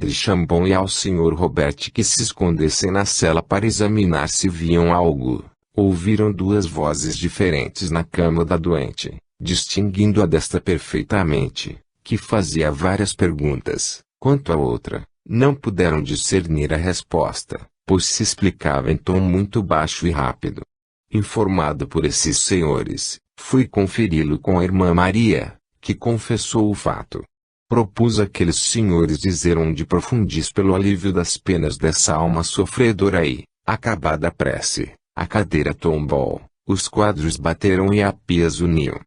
Chambon e ao Sr. Robert, que se escondessem na cela para examinar se viam algo, ouviram duas vozes diferentes na cama da doente, distinguindo a desta perfeitamente, que fazia várias perguntas. Quanto à outra, não puderam discernir a resposta, pois se explicava em tom muito baixo e rápido. Informado por esses senhores, fui conferi-lo com a irmã Maria, que confessou o fato. Propus àqueles senhores dizer onde profundis pelo alívio das penas dessa alma sofredora e, acabada a prece, a cadeira tombou, os quadros bateram e a pia zuniu.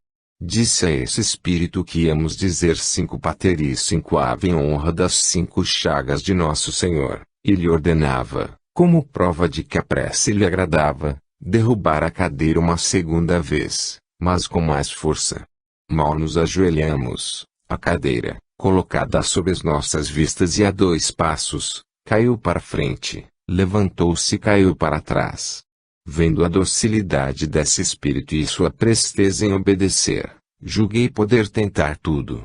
Disse a esse espírito que íamos dizer 5 Pater e 5 Ave em honra das 5 chagas de Nosso Senhor, e lhe ordenava, como prova de que a prece lhe agradava, derrubar a cadeira uma segunda vez, mas com mais força. Mal nos ajoelhamos, a cadeira, colocada sob as nossas vistas e a 2 passos, caiu para frente, levantou-se e caiu para trás. Vendo a docilidade desse espírito e sua presteza em obedecer, julguei poder tentar tudo.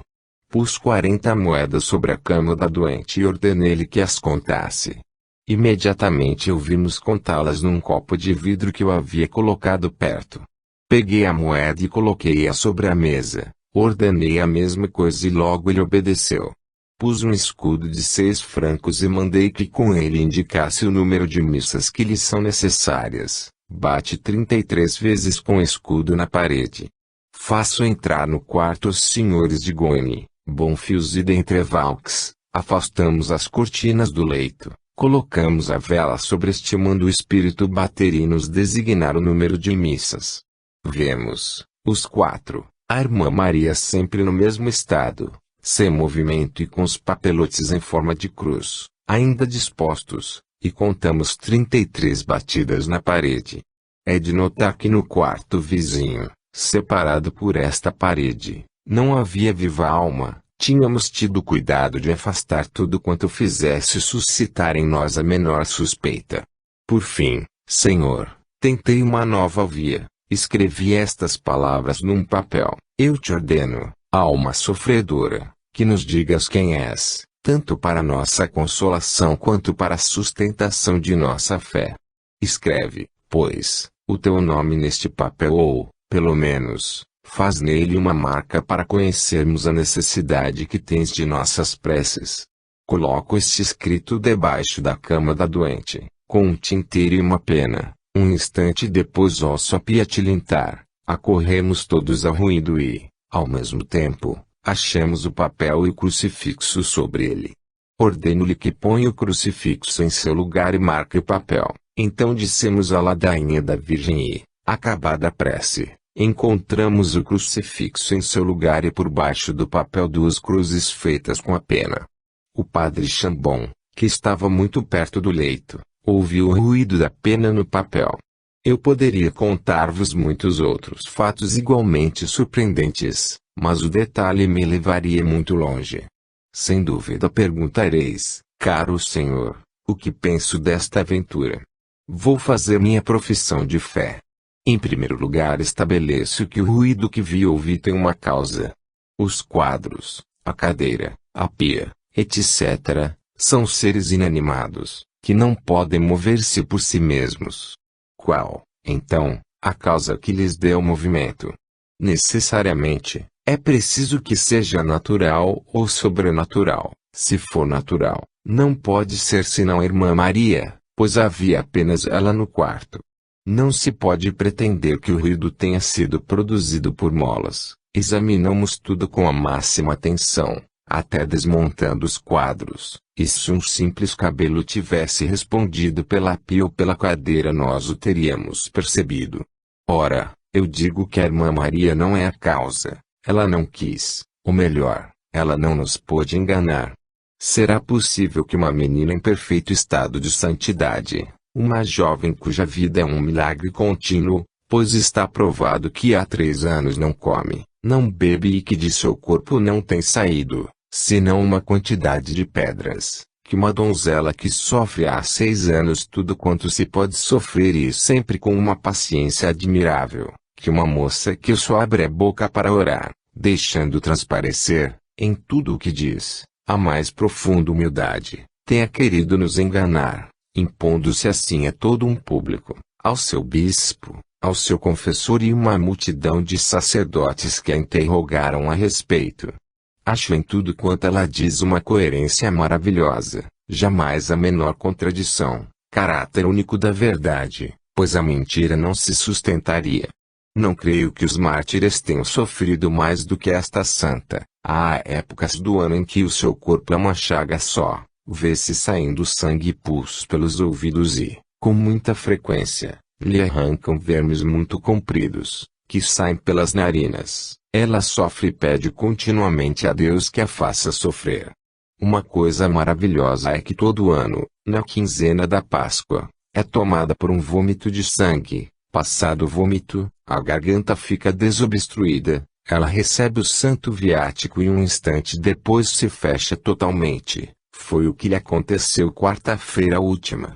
Pus 40 moedas sobre a cama da doente e ordenei-lhe que as contasse. Imediatamente ouvimos contá-las num copo de vidro que eu havia colocado perto. Peguei a moeda e coloquei-a sobre a mesa. Ordenei a mesma coisa e logo ele obedeceu. Pus um escudo de 6 francos e mandei que com ele indicasse o número de missas que lhe são necessárias. Bate 33 vezes com o escudo na parede. Faço entrar no quarto os senhores de Goine, Bonfils e d'Entrevalques. Afastamos as cortinas do leito. Colocamos a vela sobre este mando o espírito bater e nos designar o número de missas. Vemos, os 4. A irmã Maria sempre no mesmo estado, sem movimento e com os papelotes em forma de cruz, ainda dispostos, e contamos 33 batidas na parede. É de notar que no quarto vizinho, separado por esta parede, não havia viva alma. Tínhamos tido cuidado de afastar tudo quanto fizesse suscitar em nós a menor suspeita. Por fim, Senhor, tentei uma nova via. Escrevi estas palavras num papel. Eu te ordeno, alma sofredora, que nos digas quem és, tanto para nossa consolação quanto para a sustentação de nossa fé. Escreve, pois, o teu nome neste papel ou, pelo menos, faz nele uma marca para conhecermos a necessidade que tens de nossas preces. Coloco este escrito debaixo da cama da doente, com um tinteiro e uma pena. Um instante depois ouço a pia tilintar, acorremos todos ao ruído e, ao mesmo tempo, achamos o papel e o crucifixo sobre ele. Ordeno-lhe que ponha o crucifixo em seu lugar e marque o papel. Então dissemos a ladainha da Virgem e, acabada a prece, encontramos o crucifixo em seu lugar e por baixo do papel 2 cruzes feitas com a pena. O padre Chambon, que estava muito perto do leito, ouviu o ruído da pena no papel. Eu poderia contar-vos muitos outros fatos igualmente surpreendentes, mas o detalhe me levaria muito longe. Sem dúvida perguntareis, caro senhor, o que penso desta aventura. Vou fazer minha profissão de fé. Em primeiro lugar estabeleço que o ruído que vi e ouvi tem uma causa. Os quadros, a cadeira, a pia, etc., são seres inanimados, que não podem mover-se por si mesmos. Qual, então, a causa que lhes deu movimento? Necessariamente, é preciso que seja natural ou sobrenatural. Se for natural, não pode ser senão a irmã Maria, pois havia apenas ela no quarto. Não se pode pretender que o ruído tenha sido produzido por molas. Examinamos tudo com a máxima atenção, até desmontando os quadros, e se um simples cabelo tivesse respondido pela pia ou pela cadeira nós o teríamos percebido. Ora, eu digo que a irmã Maria não é a causa, ela não quis, ou melhor, ela não nos pôde enganar. Será possível que uma menina em perfeito estado de santidade, uma jovem cuja vida é um milagre contínuo, pois está provado que há 3 anos não come, não bebe e que de seu corpo não tem saído, senão uma quantidade de pedras, que uma donzela que sofre há 6 anos tudo quanto se pode sofrer e sempre com uma paciência admirável, que uma moça que só abre a boca para orar, deixando transparecer, em tudo o que diz, A mais profunda humildade, tenha querido nos enganar, impondo-se assim a todo um público, ao seu bispo, ao seu confessor e uma multidão de sacerdotes que a interrogaram a respeito. Acho em tudo quanto ela diz uma coerência maravilhosa, jamais a menor contradição, caráter único da verdade, pois a mentira não se sustentaria. Não creio que os mártires tenham sofrido mais do que esta santa. Há épocas do ano em que o seu corpo é uma chaga só, vê-se saindo sangue e pus pelos ouvidos e, com muita frequência, lhe arrancam vermes muito compridos, que saem pelas narinas. Ela sofre e pede continuamente a Deus que a faça sofrer. Uma coisa maravilhosa é que todo ano, na quinzena da Páscoa, é tomada por um vômito de sangue. Passado o vômito, a garganta fica desobstruída, ela recebe o santo viático e um instante depois se fecha totalmente. Foi o que lhe aconteceu quarta-feira última.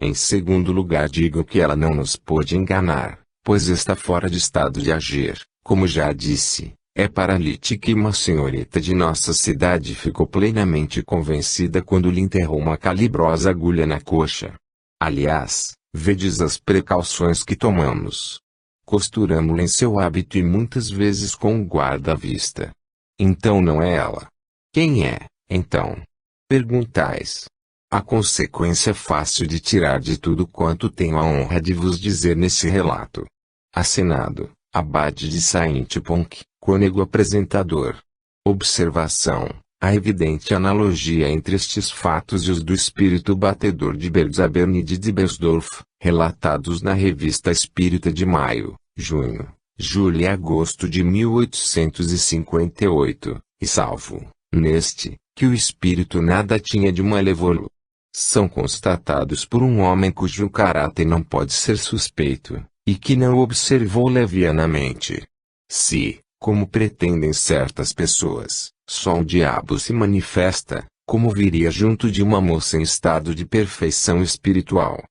Em segundo lugar, digo que ela não nos pôde enganar, pois está fora de estado de agir, como já disse, é paralítica e uma senhorita de nossa cidade ficou plenamente convencida quando lhe enterrou uma calibrosa agulha na coxa. Aliás, vedes as precauções que tomamos. Costuramo-la em seu hábito e muitas vezes com o guarda à vista. Então não é ela. Quem é, então? Perguntais. A consequência fácil de tirar de tudo quanto tenho a honra de vos dizer nesse relato. Assinado, Abade de Saint-Ponk, cônego apresentador. Observação: a evidente analogia entre estes fatos e os do espírito batedor de Berzabernide de Belsdorff, relatados na Revista Espírita de maio, junho, julho e agosto de 1858, e salvo, neste, que o espírito nada tinha de malévolo. São constatados por um homem cujo caráter não pode ser suspeito, e que não observou levianamente. Se, como pretendem certas pessoas, só o diabo se manifesta, como viria junto de uma moça em estado de perfeição espiritual?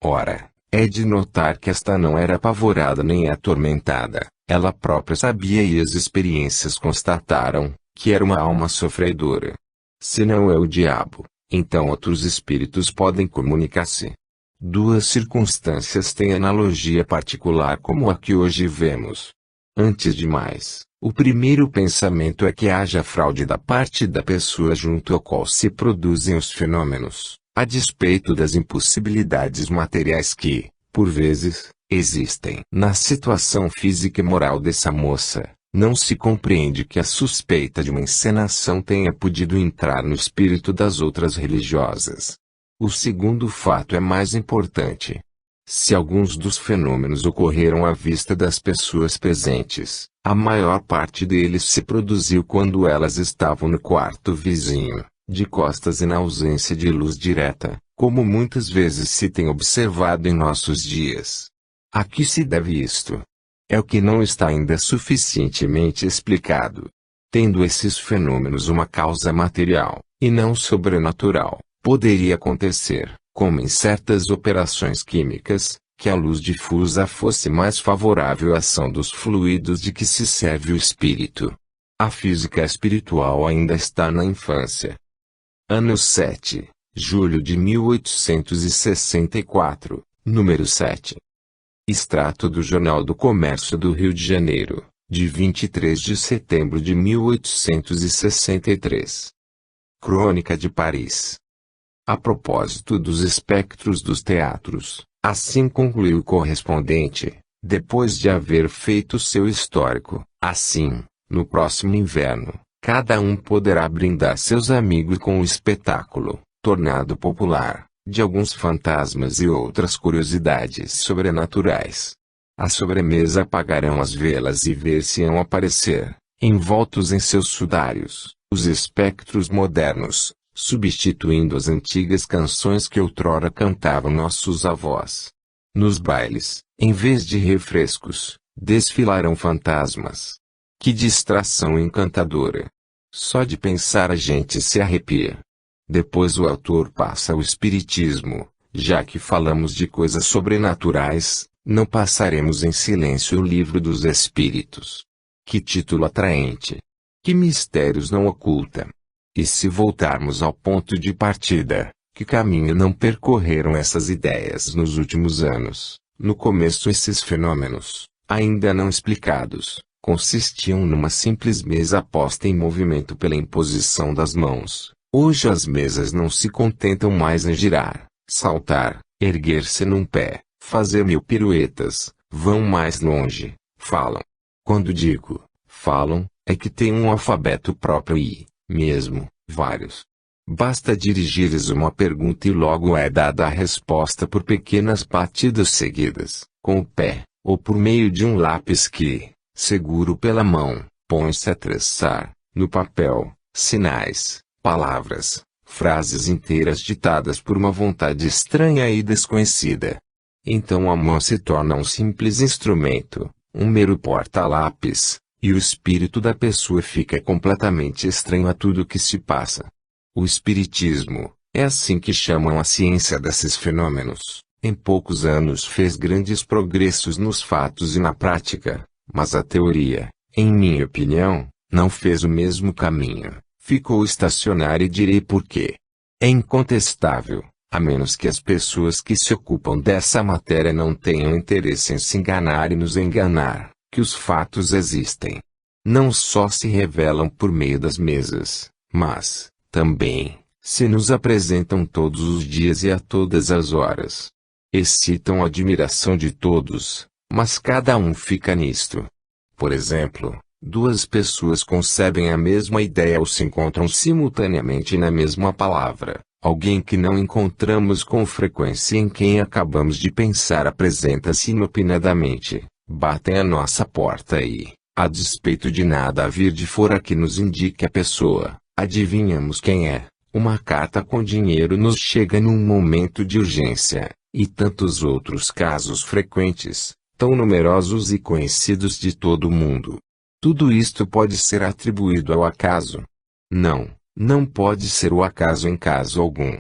Ora, é de notar que esta não era apavorada nem atormentada, ela própria sabia e as experiências constataram, que era uma alma sofredora. Se não é o diabo, então outros espíritos podem comunicar-se. Duas circunstâncias têm analogia particular como a que hoje vemos. Antes de mais, o primeiro pensamento é que haja fraude da parte da pessoa junto ao qual se produzem os fenômenos, a despeito das impossibilidades materiais que, por vezes, existem. Na situação física e moral dessa moça, não se compreende que a suspeita de uma encenação tenha podido entrar no espírito das outras religiosas. O segundo fato é mais importante. Se alguns dos fenômenos ocorreram à vista das pessoas presentes, a maior parte deles se produziu quando elas estavam no quarto vizinho, de costas e na ausência de luz direta, como muitas vezes se tem observado em nossos dias. A que se deve isto? É o que não está ainda suficientemente explicado. Tendo esses fenômenos uma causa material, e não sobrenatural, poderia acontecer, como em certas operações químicas, que a luz difusa fosse mais favorável à ação dos fluidos de que se serve o espírito. A física espiritual ainda está na infância. Ano 7, julho de 1864, número 7. Extrato do Jornal do Comércio do Rio de Janeiro, de 23 de setembro de 1863. Crônica de Paris. A propósito dos espectros dos teatros, assim concluiu o correspondente, depois de haver feito seu histórico, assim, no próximo inverno, cada um poderá brindar seus amigos com o espetáculo, tornado popular, de alguns fantasmas e outras curiosidades sobrenaturais. À sobremesa apagarão as velas e ver-se-ão aparecer, envoltos em seus sudários, os espectros modernos, substituindo as antigas canções que outrora cantavam nossos avós. Nos bailes, em vez de refrescos, desfilarão fantasmas. Que distração encantadora! Só de pensar a gente se arrepia. Depois o autor passa ao espiritismo. Já que falamos de coisas sobrenaturais, não passaremos em silêncio o livro dos espíritos. Que título atraente! Que mistérios não oculta! E se voltarmos ao ponto de partida, que caminho não percorreram essas ideias nos últimos anos? No começo esses fenômenos, ainda não explicados, consistiam numa simples mesa posta em movimento pela imposição das mãos. Hoje as mesas não se contentam mais em girar, saltar, erguer-se num pé, fazer 1000 piruetas, vão mais longe, falam. Quando digo, falam, é que têm um alfabeto próprio e, mesmo, vários. Basta dirigir-lhes uma pergunta e logo é dada a resposta por pequenas batidas seguidas, com o pé, ou por meio de um lápis que, seguro pela mão, põe-se a traçar, no papel, sinais, palavras, frases inteiras ditadas por uma vontade estranha e desconhecida. Então a mão se torna um simples instrumento, um mero porta-lápis, e o espírito da pessoa fica completamente estranho a tudo o que se passa. O espiritismo, é assim que chamam a ciência desses fenômenos, em poucos anos fez grandes progressos nos fatos e na prática, mas a teoria, em minha opinião, não fez o mesmo caminho, ficou estacionária e direi por quê. É incontestável, a menos que as pessoas que se ocupam dessa matéria não tenham interesse em se enganar e nos enganar, que os fatos existem. Não só se revelam por meio das mesas, mas, também, se nos apresentam todos os dias e a todas as horas. Excitam a admiração de todos, mas cada um fica nisto. Por exemplo, duas pessoas concebem a mesma ideia ou se encontram simultaneamente na mesma palavra. Alguém que não encontramos com frequência em quem acabamos de pensar apresenta-se inopinadamente, batem à nossa porta e, a despeito de nada vir de fora que nos indique a pessoa, adivinhamos quem é. Uma carta com dinheiro nos chega num momento de urgência, e tantos outros casos frequentes, tão numerosos e conhecidos de todo o mundo. Tudo isto pode ser atribuído ao acaso? Não pode ser o acaso em caso algum.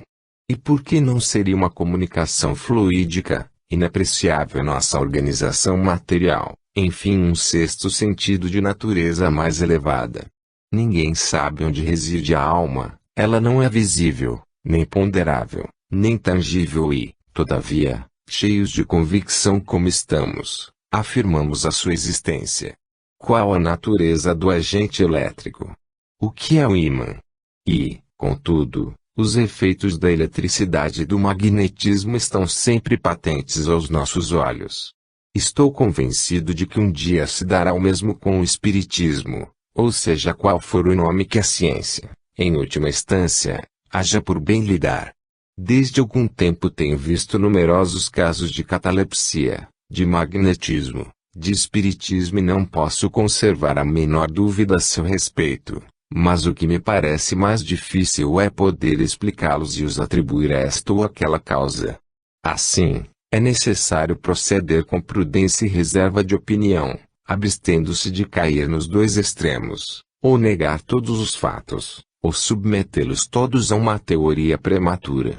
E por que não seria uma comunicação fluídica, inapreciável nossa organização material, enfim um sexto sentido de natureza mais elevada? Ninguém sabe onde reside a alma, ela não é visível, nem ponderável, nem tangível e, todavia, cheios de convicção como estamos, afirmamos a sua existência. Qual a natureza do agente elétrico? O que é o ímã? E, contudo, os efeitos da eletricidade e do magnetismo estão sempre patentes aos nossos olhos. Estou convencido de que um dia se dará o mesmo com o espiritismo, ou seja qual for o nome que a ciência, em última instância, haja por bem lhe dar. Desde algum tempo tenho visto numerosos casos de catalepsia, de magnetismo, de espiritismo e não posso conservar a menor dúvida a seu respeito. Mas o que me parece mais difícil é poder explicá-los e os atribuir a esta ou aquela causa. Assim, é necessário proceder com prudência e reserva de opinião, abstendo-se de cair nos dois extremos, ou negar todos os fatos, ou submetê-los todos a uma teoria prematura.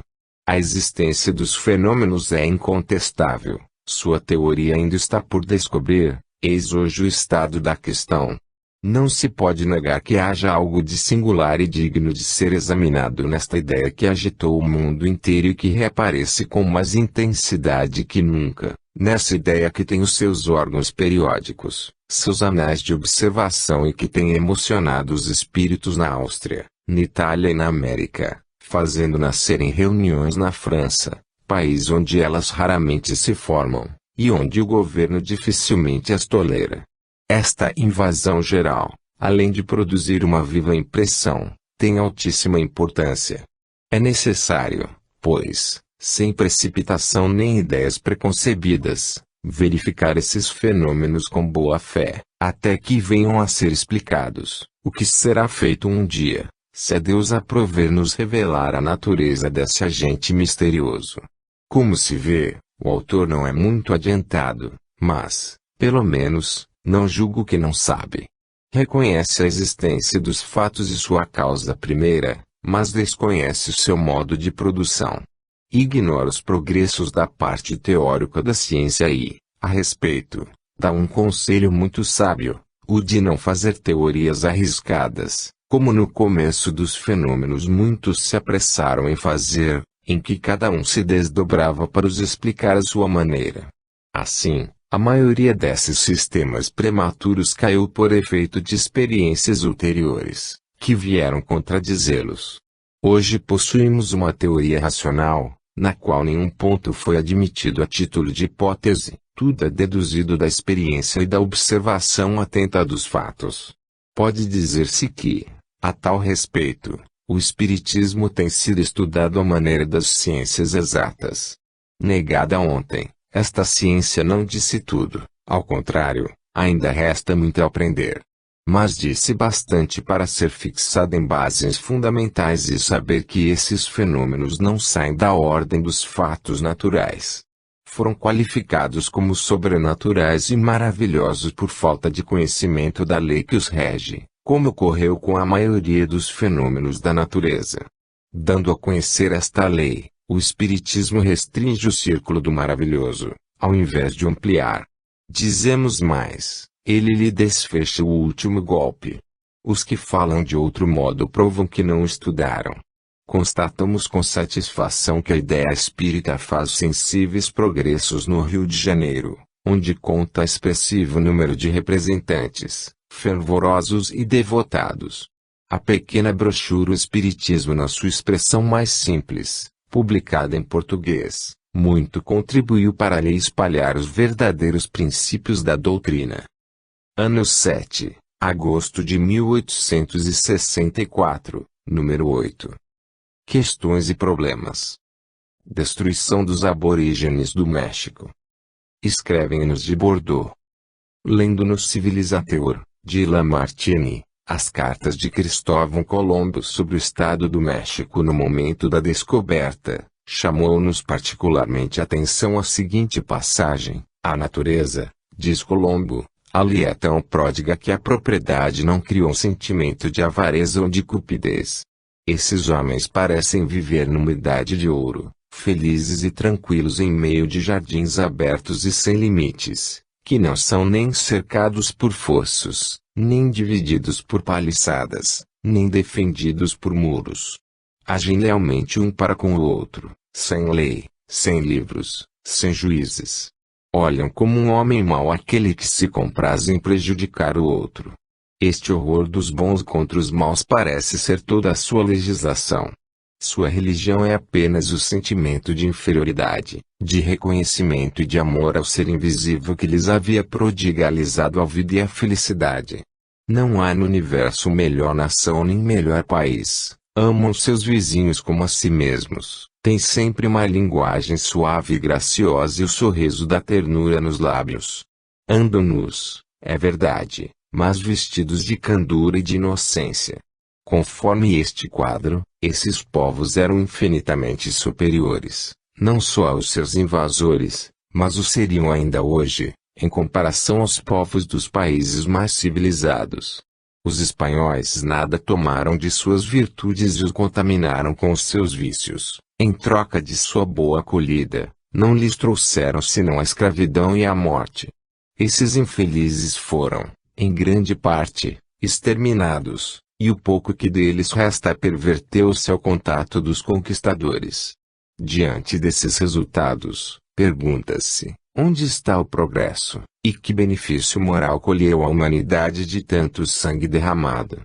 A existência dos fenômenos é incontestável, sua teoria ainda está por descobrir, eis hoje o estado da questão. Não se pode negar que haja algo de singular e digno de ser examinado nesta ideia que agitou o mundo inteiro e que reaparece com mais intensidade que nunca, nessa ideia que tem os seus órgãos periódicos, seus anais de observação e que tem emocionado os espíritos na Áustria, na Itália e na América, fazendo nascer em reuniões na França, país onde elas raramente se formam, e onde o governo dificilmente as tolera. Esta invasão geral, além de produzir uma viva impressão, tem altíssima importância. É necessário, pois, sem precipitação nem ideias preconcebidas, verificar esses fenômenos com boa fé, até que venham a ser explicados, o que será feito um dia, se é Deus aprover nos revelar a natureza desse agente misterioso. Como se vê, o autor não é muito adiantado, mas, pelo menos, não julgo que não sabe. Reconhece a existência dos fatos e sua causa primeira, mas desconhece o seu modo de produção. Ignora os progressos da parte teórica da ciência e, a respeito, dá um conselho muito sábio, o de não fazer teorias arriscadas, Como no começo dos fenômenos muitos se apressaram em fazer, em que cada um se desdobrava para os explicar à sua maneira. Assim, a maioria desses sistemas prematuros caiu por efeito de experiências ulteriores, que vieram contradizê-los. Hoje possuímos uma teoria racional, na qual nenhum ponto foi admitido a título de hipótese, tudo é deduzido da experiência e da observação atenta dos fatos. Pode dizer-se que, a tal respeito, o espiritismo tem sido estudado à maneira das ciências exatas. Negada ontem, esta ciência não disse tudo, ao contrário, ainda resta muito a aprender. Mas disse bastante para ser fixada em bases fundamentais e saber que esses fenômenos não saem da ordem dos fatos naturais. Foram qualificados como sobrenaturais e maravilhosos por falta de conhecimento da lei que os rege, como ocorreu com a maioria dos fenômenos da natureza. Dando a conhecer esta lei, o Espiritismo restringe o círculo do maravilhoso, ao invés de ampliar. Dizemos mais, ele lhe desfecha o último golpe. Os que falam de outro modo provam que não estudaram. Constatamos com satisfação que a ideia espírita faz sensíveis progressos no Rio de Janeiro, onde conta expressivo número de representantes, fervorosos e devotados. A pequena brochura O Espiritismo na sua expressão mais simples, publicada em português, muito contribuiu para lhe espalhar os verdadeiros princípios da doutrina. Ano 7, agosto de 1864, número 8. Questões e problemas. Destruição dos aborígenes do México. Escrevem-nos de Bordeaux. Lendo no Civilizateur, de Lamartine, as cartas de Cristóvão Colombo sobre o estado do México no momento da descoberta, chamou-nos particularmente a atenção a seguinte passagem: a natureza, diz Colombo, ali é tão pródiga que a propriedade não criou um sentimento de avareza ou de cupidez. Esses homens parecem viver numa idade de ouro, felizes e tranquilos em meio de jardins abertos e sem limites, que não são nem cercados por fossos, nem divididos por paliçadas, nem defendidos por muros. Agem lealmente um para com o outro, sem lei, sem livros, sem juízes. Olham como um homem mau aquele que se compraz em prejudicar o outro. Este horror dos bons contra os maus parece ser toda a sua legislação. Sua religião é apenas o sentimento de inferioridade, de reconhecimento e de amor ao ser invisível que lhes havia prodigalizado a vida e a felicidade. Não há no universo melhor nação nem melhor país. Amam seus vizinhos como a si mesmos. Têm sempre uma linguagem suave e graciosa e o sorriso da ternura nos lábios. Andam nus, é verdade, mas vestidos de candura e de inocência. Conforme este quadro, esses povos eram infinitamente superiores, não só aos seus invasores, mas o seriam ainda hoje, em comparação aos povos dos países mais civilizados. Os espanhóis nada tomaram de suas virtudes e os contaminaram com os seus vícios. Em troca de sua boa acolhida, não lhes trouxeram senão a escravidão e a morte. Esses infelizes foram, em grande parte, exterminados, e o pouco que deles resta perverteu-se ao contato dos conquistadores. Diante desses resultados, pergunta-se, onde está o progresso, e que benefício moral colheu a humanidade de tanto sangue derramado?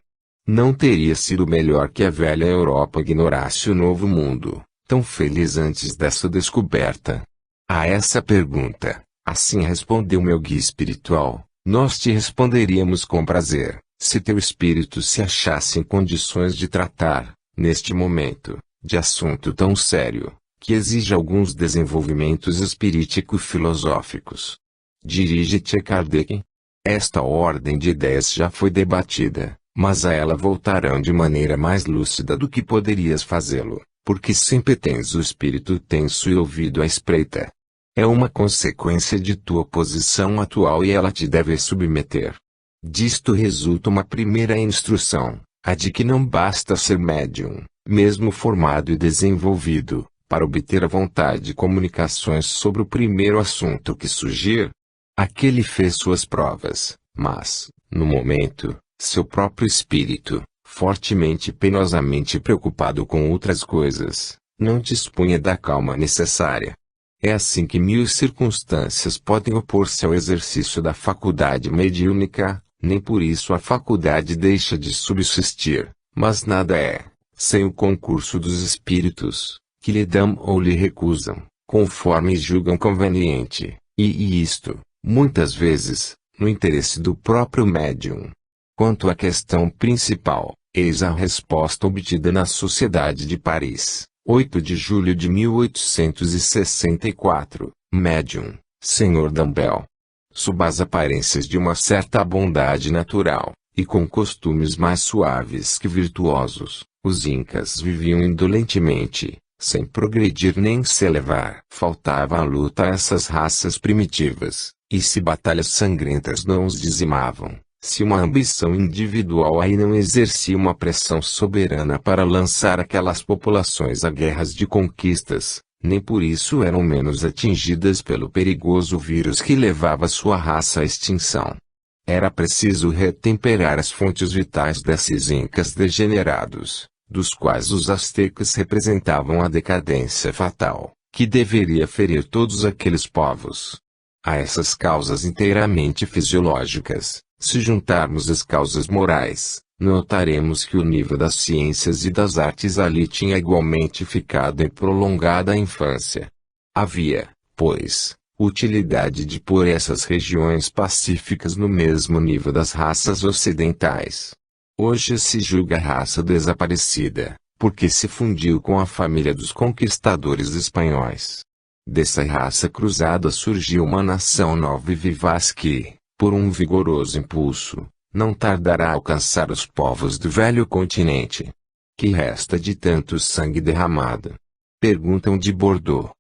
Não teria sido melhor que a velha Europa ignorasse o novo mundo, tão feliz antes dessa descoberta? A essa pergunta, assim respondeu meu guia espiritual, nós te responderíamos com prazer, se teu espírito se achasse em condições de tratar, neste momento, de assunto tão sério, que exige alguns desenvolvimentos espirítico-filosóficos. Dirige-te a Kardec. Esta ordem de ideias já foi debatida, mas a ela voltarão de maneira mais lúcida do que poderias fazê-lo, porque sempre tens o espírito tenso e ouvido à espreita. É uma consequência de tua posição atual e ela te deve submeter. Disto resulta uma primeira instrução, a de que não basta ser médium, mesmo formado e desenvolvido, para obter à vontade comunicações sobre o primeiro assunto que surgir. Aquele fez suas provas, mas, no momento, seu próprio espírito, fortemente e penosamente preocupado com outras coisas, não dispunha da calma necessária. É assim que mil circunstâncias podem opor-se ao exercício da faculdade mediúnica, nem por isso a faculdade deixa de subsistir, mas nada é, sem o concurso dos espíritos, que lhe dão ou lhe recusam, conforme julgam conveniente, e isto, muitas vezes, no interesse do próprio médium. Quanto à questão principal, eis a resposta obtida na Sociedade de Paris, 8 de julho de 1864, médium, Sr. Dumbel. Sob as aparências de uma certa bondade natural, e com costumes mais suaves que virtuosos, os incas viviam indolentemente, sem progredir nem se elevar. Faltava a luta a essas raças primitivas, e se batalhas sangrentas não os dizimavam, se uma ambição individual aí não exercia uma pressão soberana para lançar aquelas populações a guerras de conquistas, nem por isso eram menos atingidas pelo perigoso vírus que levava sua raça à extinção. Era preciso retemperar as fontes vitais desses incas degenerados, dos quais os astecas representavam a decadência fatal, que deveria ferir todos aqueles povos. A essas causas inteiramente fisiológicas, se juntarmos as causas morais, notaremos que o nível das ciências e das artes ali tinha igualmente ficado em prolongada infância. Havia, pois, utilidade de pôr essas regiões pacíficas no mesmo nível das raças ocidentais. Hoje se julga a raça desaparecida, porque se fundiu com a família dos conquistadores espanhóis. Dessa raça cruzada surgiu uma nação nova e vivaz que, por um vigoroso impulso, não tardará a alcançar os povos do velho continente. Que resta de tanto sangue derramado? Perguntam de Bordeaux.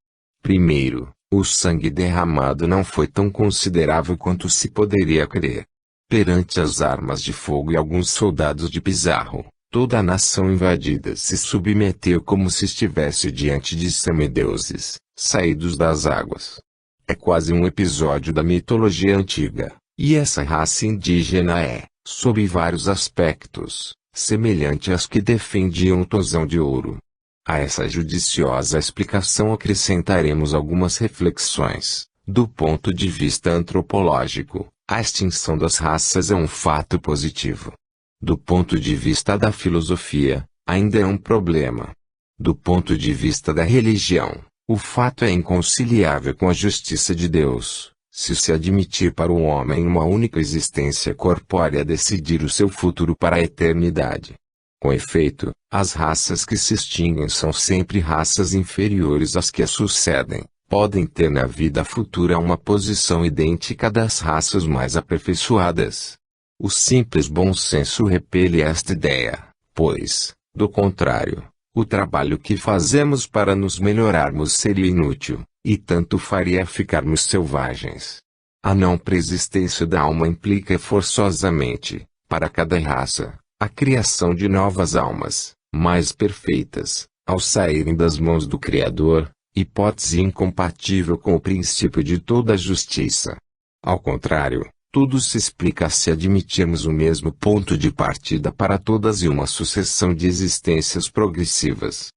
Primeiro, o sangue derramado não foi tão considerável quanto se poderia crer. Perante as armas de fogo e alguns soldados de Pizarro, toda a nação invadida se submeteu como se estivesse diante de semideuses, saídos das águas. É quase um episódio da mitologia antiga, e essa raça indígena é, sob vários aspectos, semelhante às que defendiam o Tozão de Ouro. A essa judiciosa explicação acrescentaremos algumas reflexões. Do ponto de vista antropológico, a extinção das raças é um fato positivo. Do ponto de vista da filosofia, ainda é um problema. Do ponto de vista da religião, o fato é inconciliável com a justiça de Deus, se admitir para o homem uma única existência corpórea decidir o seu futuro para a eternidade. Com efeito, as raças que se extinguem são sempre raças inferiores às que as sucedem, podem ter na vida futura uma posição idêntica das raças mais aperfeiçoadas. O simples bom senso repele esta ideia, pois, do contrário, o trabalho que fazemos para nos melhorarmos seria inútil, e tanto faria ficarmos selvagens. A não preexistência da alma implica forçosamente, para cada raça, a criação de novas almas, mais perfeitas, ao saírem das mãos do Criador, hipótese incompatível com o princípio de toda a justiça. Ao contrário, tudo se explica se admitirmos o mesmo ponto de partida para todas e uma sucessão de existências progressivas.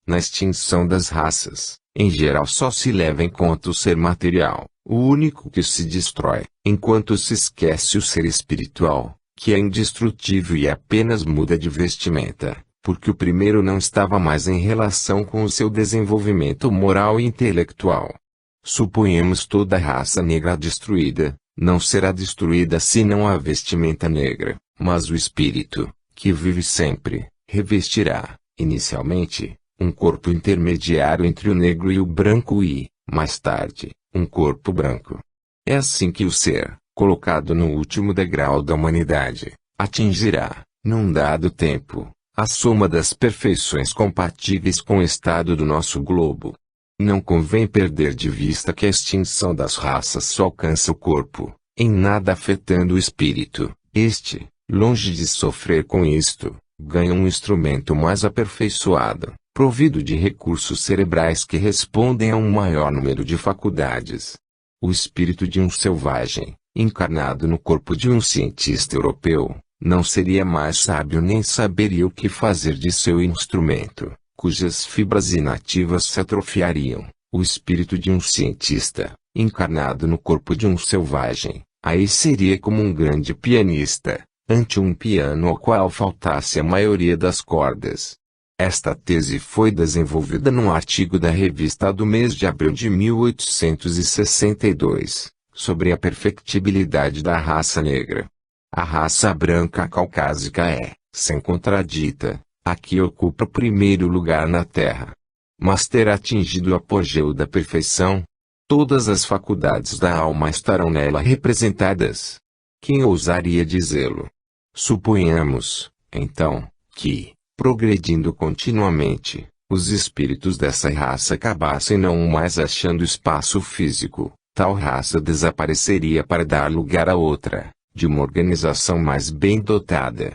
Na extinção das raças, em geral só se leva em conta o ser material, o único que se destrói, enquanto se esquece o ser espiritual, que é indestrutível e apenas muda de vestimenta, porque o primeiro não estava mais em relação com o seu desenvolvimento moral e intelectual. Suponhamos toda a raça negra destruída, não será destruída senão a vestimenta negra, mas o espírito, que vive sempre, revestirá, inicialmente, um corpo intermediário entre o negro e o branco e, mais tarde, um corpo branco. É assim que o ser, colocado no último degrau da humanidade, atingirá, num dado tempo, a soma das perfeições compatíveis com o estado do nosso globo. Não convém perder de vista que a extinção das raças só alcança o corpo, em nada afetando o espírito. Este, longe de sofrer com isto, ganha um instrumento mais aperfeiçoado, provido de recursos cerebrais que respondem a um maior número de faculdades. O espírito de um selvagem, encarnado no corpo de um cientista europeu, não seria mais sábio nem saberia o que fazer de seu instrumento, cujas fibras inativas se atrofiariam, o espírito de um cientista, encarnado no corpo de um selvagem, aí seria como um grande pianista, ante um piano ao qual faltasse a maioria das cordas. Esta tese foi desenvolvida num artigo da revista do mês de abril de 1862, sobre a perfectibilidade da raça negra. A raça branca caucásica é, sem contradita, a que ocupa o primeiro lugar na Terra. Mas ter atingido o apogeu da perfeição, todas as faculdades da alma estarão nela representadas. Quem ousaria dizê-lo? Suponhamos, então, que, progredindo continuamente, os espíritos dessa raça acabassem não mais achando espaço físico, tal raça desapareceria para dar lugar a outra, de uma organização mais bem dotada.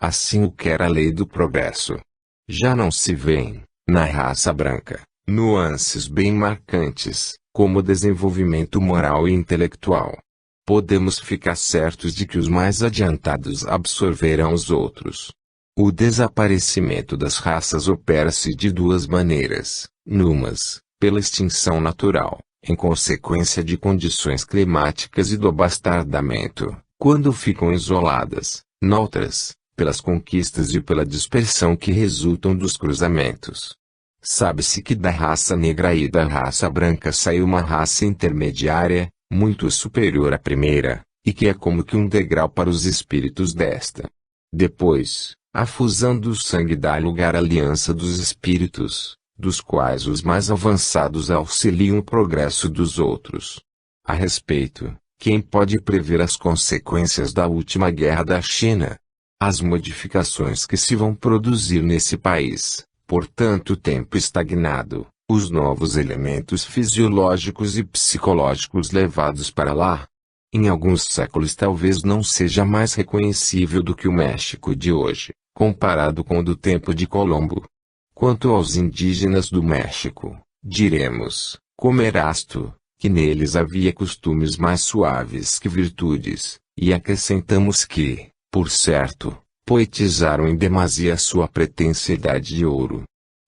Assim o quer a lei do progresso. Já não se vêem, na raça branca, nuances bem marcantes, como o desenvolvimento moral e intelectual. Podemos ficar certos de que os mais adiantados absorverão os outros. O desaparecimento das raças opera-se de duas maneiras, numas, pela extinção natural, em consequência de condições climáticas e do abastardamento, quando ficam isoladas, noutras, pelas conquistas e pela dispersão que resultam dos cruzamentos. Sabe-se que da raça negra e da raça branca saiu uma raça intermediária, muito superior à primeira, e que é como que um degrau para os espíritos desta. Depois, a fusão do sangue dá lugar à aliança dos espíritos, dos quais os mais avançados auxiliam o progresso dos outros. A respeito, quem pode prever as consequências da última guerra da China? As modificações que se vão produzir nesse país, por tanto tempo estagnado, os novos elementos fisiológicos e psicológicos levados para lá. Em alguns séculos talvez não seja mais reconhecível do que o México de hoje, comparado com o do tempo de Colombo. Quanto aos indígenas do México, diremos, como Erasto, que neles havia costumes mais suaves que virtudes, e acrescentamos que, por certo, poetizaram em demasia sua pretensidade de ouro.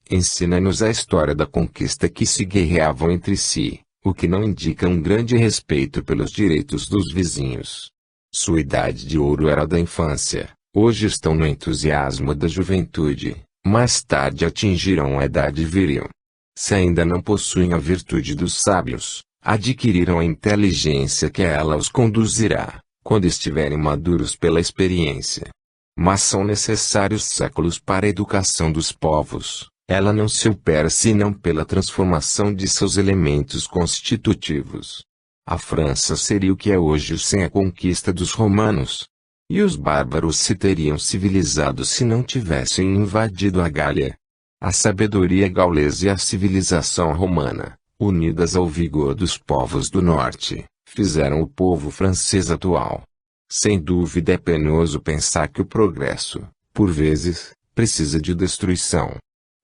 Ensina-nos a história da conquista que se guerreavam entre si, o que não indica um grande respeito pelos direitos dos vizinhos. Sua idade de ouro era da infância, hoje estão no entusiasmo da juventude, mais tarde atingirão a idade viril. Se ainda não possuem a virtude dos sábios, adquiriram a inteligência que a ela os conduzirá, quando estiverem maduros pela experiência. Mas são necessários séculos para a educação dos povos. Ela não se opera senão pela transformação de seus elementos constitutivos. A França seria o que é hoje sem a conquista dos romanos. E os bárbaros se teriam civilizado se não tivessem invadido a Gália. A sabedoria gaulesa e a civilização romana, unidas ao vigor dos povos do norte, fizeram o povo francês atual. Sem dúvida é penoso pensar que o progresso, por vezes, precisa de destruição.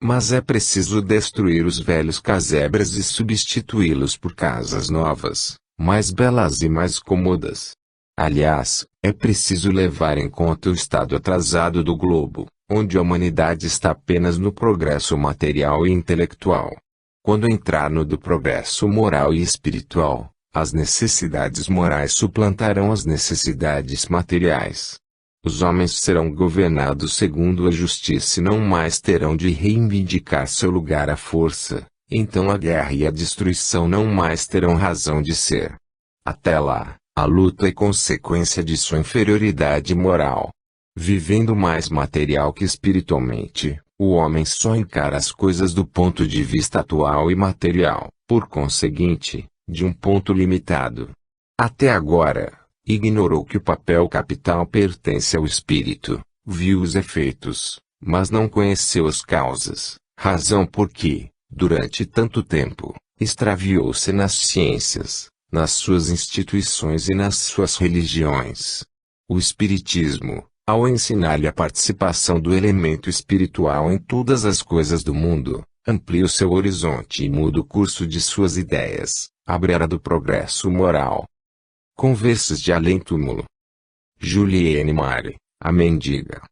Mas é preciso destruir os velhos casebres e substituí-los por casas novas, mais belas e mais cômodas. Aliás, é preciso levar em conta o estado atrasado do globo, onde a humanidade está apenas no progresso material e intelectual. Quando entrar no do progresso moral e espiritual, as necessidades morais suplantarão as necessidades materiais. Os homens serão governados segundo a justiça e não mais terão de reivindicar seu lugar à força, então a guerra e a destruição não mais terão razão de ser. Até lá, a luta é consequência de sua inferioridade moral. Vivendo mais material que espiritualmente, o homem só encara as coisas do ponto de vista atual e material, por conseguinte, de um ponto limitado. Até agora, ignorou que o papel capital pertence ao espírito, viu os efeitos, mas não conheceu as causas, razão por que, durante tanto tempo, extraviou-se nas ciências, nas suas instituições e nas suas religiões. O espiritismo, ao ensinar-lhe a participação do elemento espiritual em todas as coisas do mundo, amplia o seu horizonte e muda o curso de suas ideias, abre a era do progresso moral. Conversas de além-túmulo. Juliane Mari, A mendiga.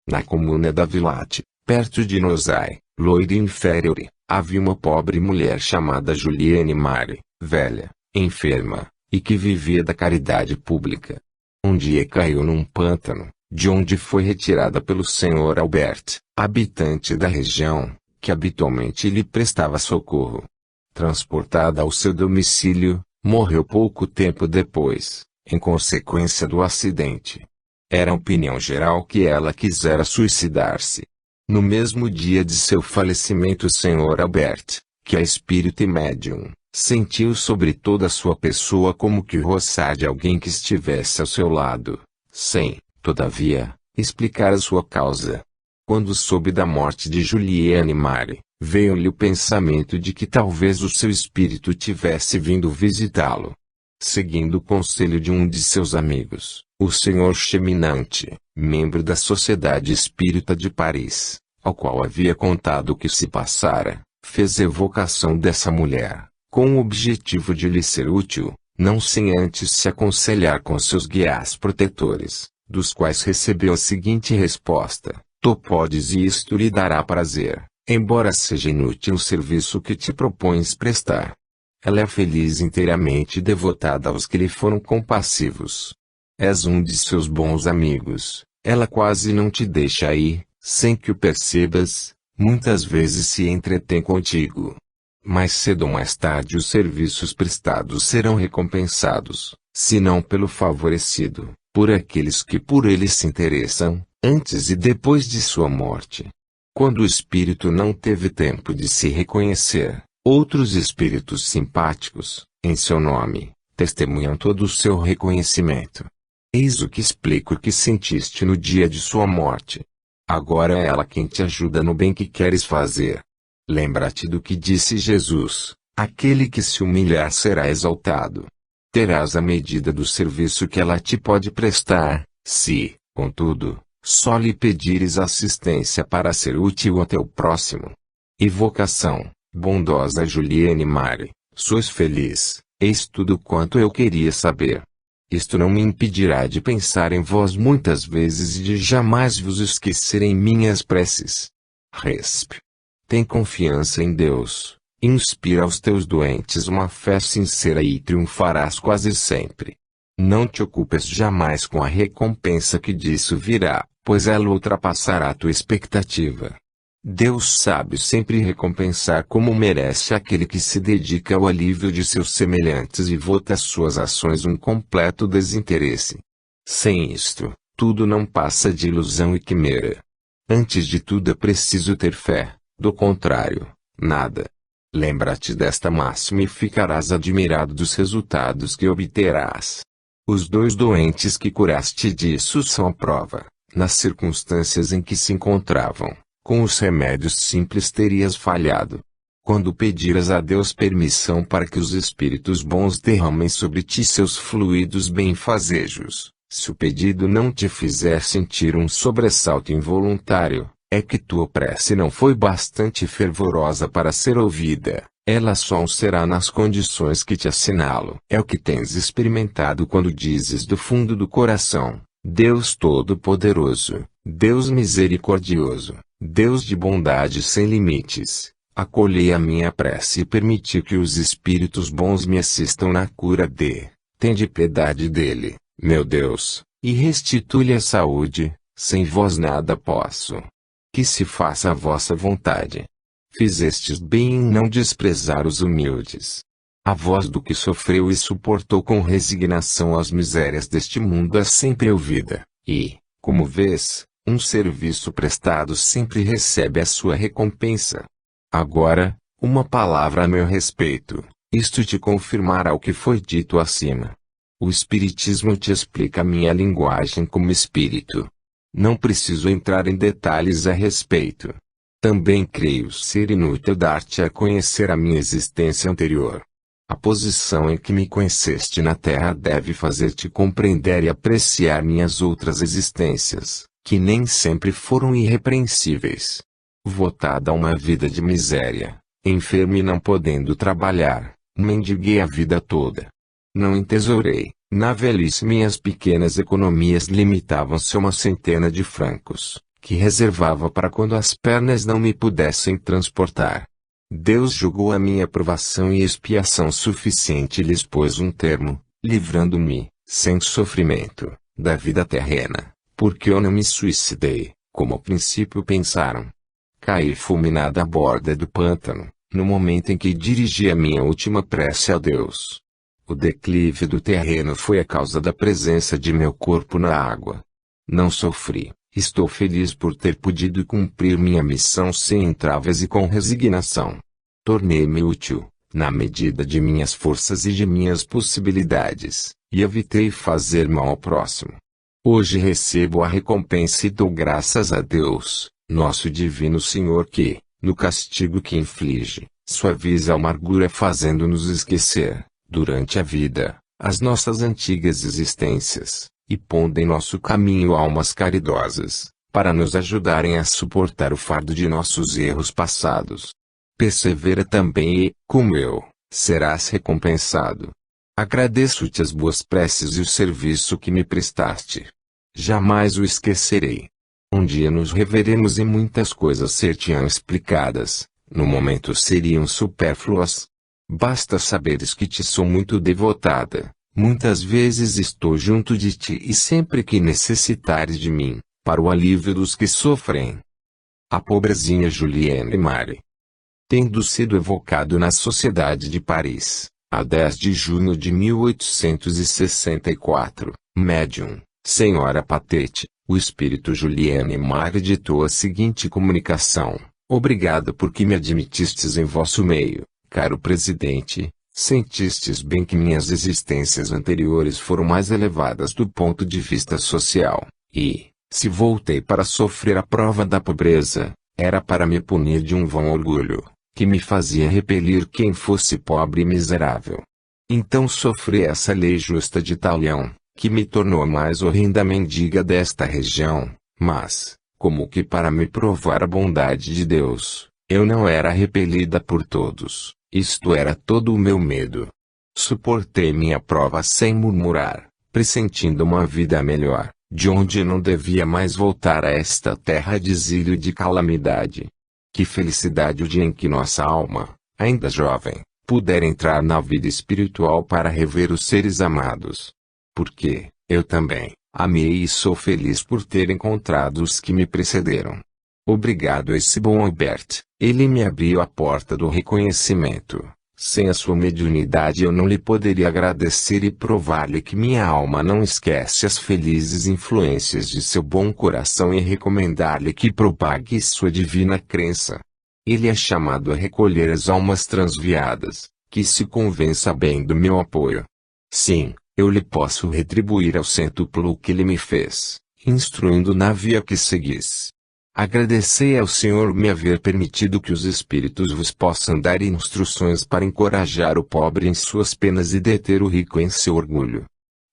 Na comuna da Villate, perto de Nosai, Loire Inferiore, havia uma pobre mulher chamada Juliane Mari, velha, enferma, e que vivia da caridade pública. Um dia caiu num pântano, de onde foi retirada pelo Sr. Albert, habitante da região, que habitualmente lhe prestava socorro. Transportada ao seu domicílio, morreu pouco tempo depois, em consequência do acidente. Era opinião geral que ela quisera suicidar-se. No mesmo dia de seu falecimento, o Sr. Albert, que é espírito e médium, sentiu sobre toda a sua pessoa como que o roçar de alguém que estivesse ao seu lado, sem, todavia, explicar a sua causa. Quando soube da morte de Juliane Mari, veio-lhe o pensamento de que talvez o seu espírito tivesse vindo visitá-lo. Seguindo o conselho de um de seus amigos, o Sr. Cheminante, membro da Sociedade Espírita de Paris, ao qual havia contado o que se passara, fez evocação dessa mulher, com o objetivo de lhe ser útil, não sem antes se aconselhar com seus guias protetores, dos quais recebeu a seguinte resposta: tu podes e isto lhe dará prazer, embora seja inútil o serviço que te propões prestar. Ela é feliz inteiramente devotada aos que lhe foram compassivos. És um de seus bons amigos, ela quase não te deixa ir, sem que o percebas, muitas vezes se entretém contigo. Mais cedo ou mais tarde os serviços prestados serão recompensados, se não pelo favorecido, por aqueles que por ele se interessam, antes e depois de sua morte. Quando o espírito não teve tempo de se reconhecer, outros espíritos simpáticos, em seu nome, testemunham todo o seu reconhecimento. Eis o que explica o que sentiste no dia de sua morte. Agora é ela quem te ajuda no bem que queres fazer. Lembra-te do que disse Jesus: aquele que se humilhar será exaltado. Terás a medida do serviço que ela te pode prestar, se, contudo, só lhe pedires assistência para ser útil ao teu próximo. Evocação. Bondosa Juliane Mari, sois feliz, eis tudo quanto eu queria saber. Isto não me impedirá de pensar em vós muitas vezes e de jamais vos esquecer em minhas preces. Resp. Tem confiança em Deus, inspira aos teus doentes uma fé sincera e triunfarás quase sempre. Não te ocupes jamais com a recompensa que disso virá, pois ela ultrapassará a tua expectativa. Deus sabe sempre recompensar como merece aquele que se dedica ao alívio de seus semelhantes e vota às suas ações um completo desinteresse. Sem isto, tudo não passa de ilusão e quimera. Antes de tudo é preciso ter fé, do contrário, nada. Lembra-te desta máxima e ficarás admirado dos resultados que obterás. Os 2 doentes que curaste disso são a prova, nas circunstâncias em que se encontravam. Com os remédios simples terias falhado. Quando pedires a Deus permissão para que os espíritos bons derramem sobre ti seus fluidos benfazejos, se o pedido não te fizer sentir um sobressalto involuntário, é que tua prece não foi bastante fervorosa para ser ouvida. Ela só o será nas condições que te assinalo. É o que tens experimentado quando dizes do fundo do coração: Deus Todo-Poderoso, Deus Misericordioso, Deus de bondade sem limites, acolhei a minha prece e permiti que os espíritos bons me assistam na cura tende piedade dele, meu Deus, e restitui-lhe a saúde, sem vós nada posso. Que se faça a vossa vontade. Fizestes bem em não desprezar os humildes. A voz do que sofreu e suportou com resignação as misérias deste mundo é sempre ouvida, e, como vês, um serviço prestado sempre recebe a sua recompensa. Agora, uma palavra a meu respeito, isto te confirmará o que foi dito acima. O Espiritismo te explica a minha linguagem como espírito. Não preciso entrar em detalhes a respeito. Também creio ser inútil dar-te a conhecer a minha existência anterior. A posição em que me conheceste na Terra deve fazer-te compreender e apreciar minhas outras existências, que nem sempre foram irrepreensíveis. Votada a uma vida de miséria, enfermo e não podendo trabalhar, mendiguei a vida toda. Não entesourei, Na velhice minhas pequenas economias limitavam-se a uma centena de francos, que reservava para quando as pernas não me pudessem transportar. Deus julgou a minha provação e expiação suficiente e lhes pôs um termo, livrando-me, sem sofrimento, da vida terrena, porque eu não me suicidei, como ao princípio pensaram. Caí fulminado à borda do pântano, no momento em que dirigi a minha última prece a Deus. O declive do terreno foi a causa da presença de meu corpo na água. Não sofri, estou feliz por ter podido cumprir minha missão sem entraves e com resignação. Tornei-me útil, na medida de minhas forças e de minhas possibilidades, e evitei fazer mal ao próximo. Hoje recebo a recompensa e dou graças a Deus, nosso divino Senhor que, no castigo que inflige, suaviza a amargura fazendo-nos esquecer, durante a vida, as nossas antigas existências, e pondo em nosso caminho almas caridosas, para nos ajudarem a suportar o fardo de nossos erros passados. Persevera também e, como eu, serás recompensado. Agradeço-te as boas preces e o serviço que me prestaste. Jamais o esquecerei. Um dia nos reveremos e muitas coisas ser-te-ão explicadas, no momento seriam supérfluas. Basta saberes que te sou muito devotada, muitas vezes estou junto de ti e sempre que necessitares de mim, para o alívio dos que sofrem. A pobrezinha Julienne Mary. Tendo sido evocado na Sociedade de Paris, a 10 de junho de 1864, médium, Senhora Patete, o espírito Julienne Mary ditou a seguinte comunicação: Obrigado por que me admitistes em vosso meio, caro presidente. Sentistes bem que minhas existências anteriores foram mais elevadas do ponto de vista social, e, se voltei para sofrer a prova da pobreza, era para me punir de um vão orgulho, que me fazia repelir quem fosse pobre e miserável. Então sofri essa lei justa de Talião, que me tornou a mais horrenda mendiga desta região, mas, como que para me provar a bondade de Deus, eu não era repelida por todos, isto era todo o meu medo. Suportei minha prova sem murmurar, pressentindo uma vida melhor, de onde não devia mais voltar a esta terra de exílio e de calamidade. Que felicidade o dia em que nossa alma, ainda jovem, puder entrar na vida espiritual para rever os seres amados. Porque, eu também, amei e sou feliz por ter encontrado os que me precederam. Obrigado a esse bom Albert, ele me abriu a porta do reconhecimento. Sem a sua mediunidade eu não lhe poderia agradecer e provar-lhe que minha alma não esquece as felizes influências de seu bom coração e recomendar-lhe que propague sua divina crença. Ele é chamado a recolher as almas transviadas, que se convença bem do meu apoio. Sim, eu lhe posso retribuir ao cêntuplo o que ele me fez, instruindo na via que seguis. Agradecei ao Senhor me haver permitido que os Espíritos vos possam dar instruções para encorajar o pobre em suas penas e deter o rico em seu orgulho.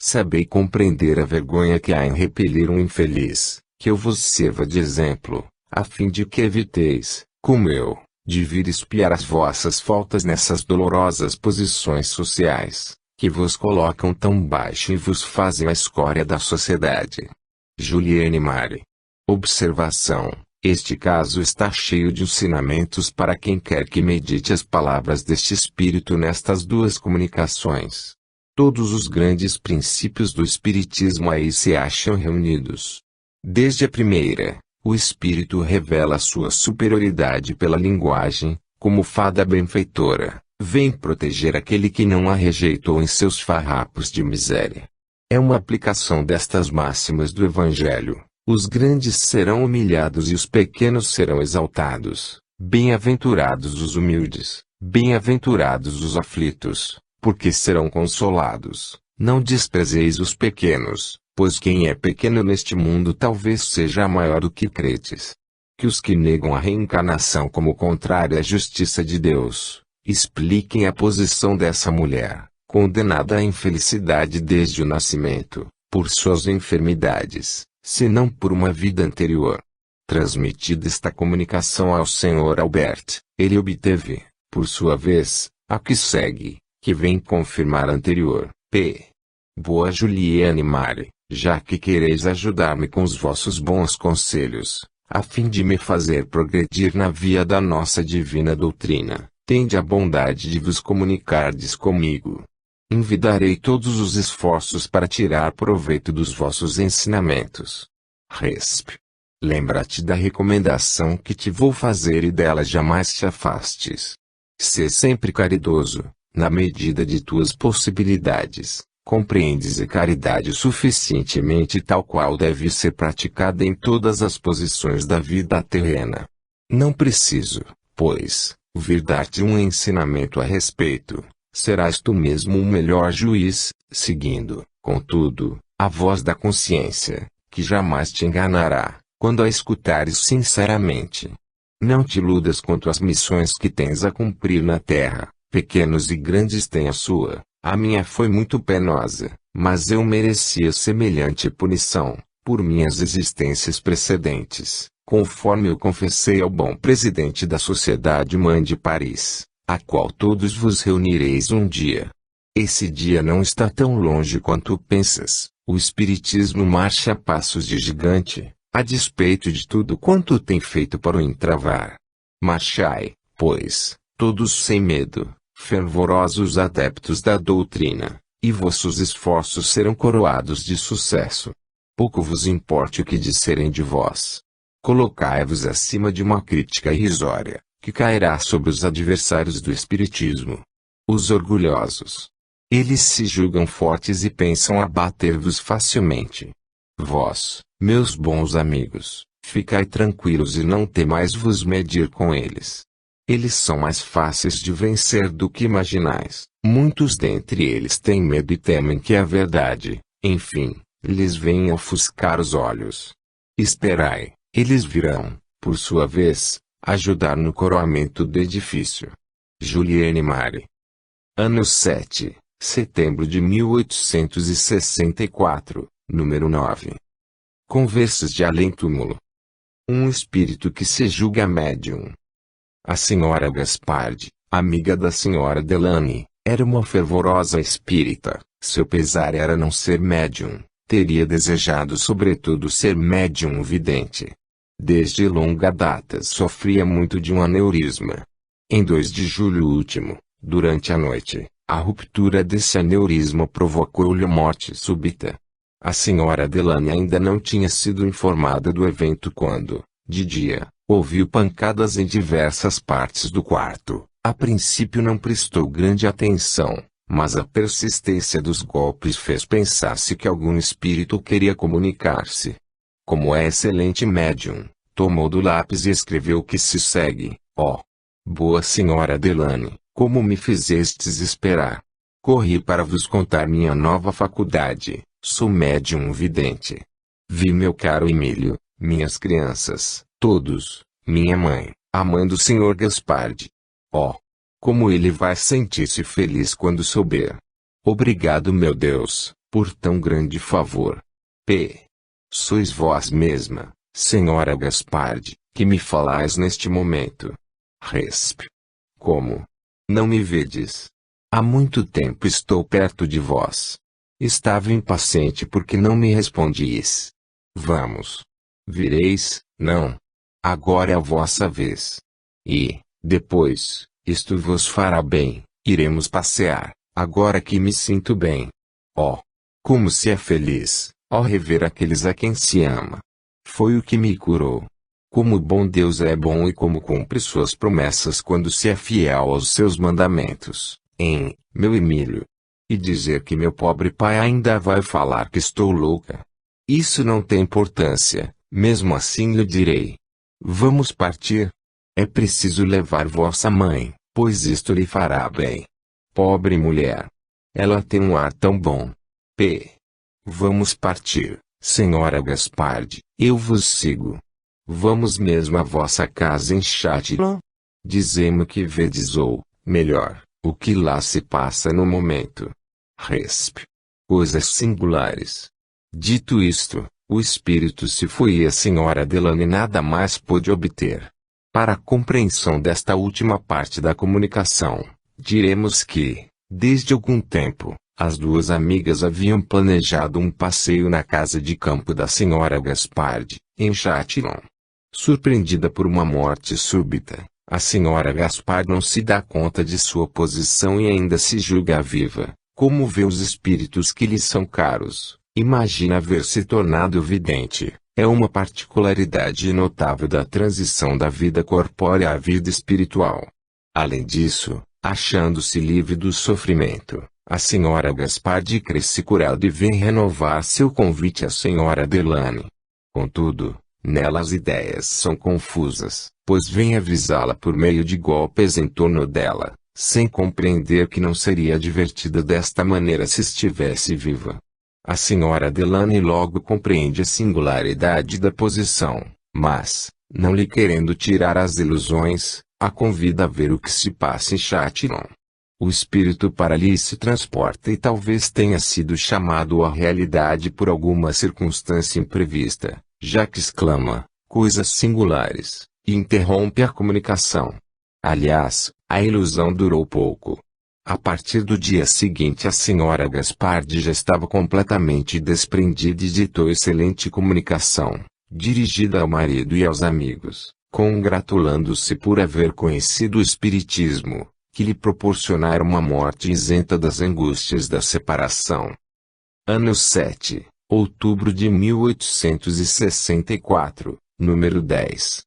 Sabei compreender a vergonha que há em repelir um infeliz, que eu vos sirva de exemplo, a fim de que eviteis, como eu, de vir espiar as vossas faltas nessas dolorosas posições sociais, que vos colocam tão baixo e vos fazem a escória da sociedade. Julienne Mary. Observação: este caso está cheio de ensinamentos para quem quer que medite as palavras deste Espírito nestas duas comunicações. Todos os grandes princípios do Espiritismo aí se acham reunidos. Desde a primeira, o Espírito revela sua superioridade pela linguagem, como fada benfeitora, vem proteger aquele que não a rejeitou em seus farrapos de miséria. É uma aplicação destas máximas do Evangelho. Os grandes serão humilhados e os pequenos serão exaltados. Bem-aventurados os humildes, bem-aventurados os aflitos, porque serão consolados. Não desprezeis os pequenos, pois quem é pequeno neste mundo talvez seja maior do que credes. Que os que negam a reencarnação como contrária à justiça de Deus, expliquem a posição dessa mulher, condenada à infelicidade desde o nascimento, por suas enfermidades, se não por uma vida anterior. Transmitida esta comunicação ao Sr. Albert, ele obteve, por sua vez, a que segue, que vem confirmar a anterior. P. Boa Juliane Mari, já que quereis ajudar-me com os vossos bons conselhos, a fim de me fazer progredir na via da nossa divina doutrina, tende a bondade de vos comunicardes comigo. Envidarei todos os esforços para tirar proveito dos vossos ensinamentos. Resp. Lembra-te da recomendação que te vou fazer e dela jamais te afastes. Sê sempre caridoso, na medida de tuas possibilidades. Compreendes a caridade suficientemente tal qual deve ser praticada em todas as posições da vida terrena. Não preciso, pois, vir dar-te um ensinamento a respeito. Serás tu mesmo o melhor juiz, seguindo, contudo, a voz da consciência, que jamais te enganará, quando a escutares sinceramente. Não te iludas quanto às missões que tens a cumprir na terra, pequenos e grandes têm a sua. A minha foi muito penosa, mas eu merecia semelhante punição, por minhas existências precedentes, conforme eu confessei ao bom presidente da Sociedade Mãe de Paris, a qual todos vos reunireis um dia. Esse dia não está tão longe quanto pensas, o Espiritismo marcha a passos de gigante, a despeito de tudo quanto tem feito para o entravar. Marchai, pois, todos sem medo, fervorosos adeptos da doutrina, e vossos esforços serão coroados de sucesso. Pouco vos importe o que disserem de vós. Colocai-vos acima de uma crítica irrisória, que cairá sobre os adversários do Espiritismo. Os orgulhosos. Eles se julgam fortes e pensam abater-vos facilmente. Vós, meus bons amigos, ficai tranquilos e não temais vos medir com eles. Eles são mais fáceis de vencer do que imaginais. Muitos dentre eles têm medo e temem que a verdade, enfim, lhes venha ofuscar os olhos. Esperai, eles virão, por sua vez, ajudar no coroamento do edifício. Juliane Mari. Ano 7, setembro de 1864, número 9. Conversas de além-túmulo. Um espírito que se julga médium. A senhora Gaspard, amiga da senhora Delany, era uma fervorosa espírita. Seu pesar era não ser médium, teria desejado sobretudo ser médium vidente. Desde longa data sofria muito de um aneurisma. Em 2 de julho último, durante a noite, a ruptura desse aneurisma provocou-lhe morte súbita. A senhora Delany ainda não tinha sido informada do evento quando, de dia, ouviu pancadas em diversas partes do quarto. A princípio não prestou grande atenção, mas a persistência dos golpes fez pensar-se que algum espírito queria comunicar-se. Como é excelente médium, tomou do lápis e escreveu o que se segue: ó, boa senhora Delany, como me fizestes esperar. Corri para vos contar minha nova faculdade, sou médium vidente. Vi meu caro Emílio, minhas crianças, todos, minha mãe, a mãe do Sr. Gaspard. Oh, como ele vai sentir-se feliz quando souber. Obrigado, meu Deus, por tão grande favor. P. Sois vós mesma, senhora Gaspard, que me falais neste momento. Resp. Como? Não me vedes? Há muito tempo estou perto de vós. Estava impaciente porque não me respondis. Vamos. Vireis, não? Agora é a vossa vez. E, depois, isto vos fará bem, iremos passear, agora que me sinto bem. Oh, como se é feliz, ao rever aqueles a quem se ama. Foi o que me curou. Como o bom Deus é bom e como cumpre suas promessas quando se é fiel aos seus mandamentos, hein, meu Emílio? E dizer que meu pobre pai ainda vai falar que estou louca. Isso não tem importância, mesmo assim lhe direi. Vamos partir? É preciso levar vossa mãe, pois isto lhe fará bem. Pobre mulher. Ela tem um ar tão bom. P. Vamos partir, senhora Gaspard, eu vos sigo. Vamos mesmo à vossa casa em Châtillon? Dizei-me o que vedes ou, melhor, o que lá se passa no momento. Resp. Coisas singulares. Dito isto, o espírito se foi e a senhora Delany nada mais pôde obter. Para a compreensão desta última parte da comunicação, diremos que, desde algum tempo, As duas amigas haviam planejado um passeio na casa de campo da senhora Gaspard, em Châtillon. Surpreendida por uma morte súbita, a senhora Gaspard não se dá conta de sua posição e ainda se julga viva. Como vê os espíritos que lhe são caros, imagina haver se tornado vidente. É uma particularidade notável da transição da vida corpórea à vida espiritual. Além disso, achando-se livre do sofrimento, a senhora Gaspard crê-se curada e vem renovar seu convite à senhora Delane. Contudo, nela as ideias são confusas, pois vem avisá-la por meio de golpes em torno dela, sem compreender que não seria divertida desta maneira se estivesse viva. A senhora Delane logo compreende a singularidade da posição, mas, não lhe querendo tirar as ilusões, a convida a ver o que se passa em Châtillon. O espírito para ali se transporta e talvez tenha sido chamado à realidade por alguma circunstância imprevista, já que exclama, coisas singulares, e interrompe a comunicação. Aliás, a ilusão durou pouco. A partir do dia seguinte a senhora Gaspard já estava completamente desprendida e ditou excelente comunicação, dirigida ao marido e aos amigos, congratulando-se por haver conhecido o espiritismo, que lhe proporcionara uma morte isenta das angústias da separação. Ano 7, outubro de 1864, número 10.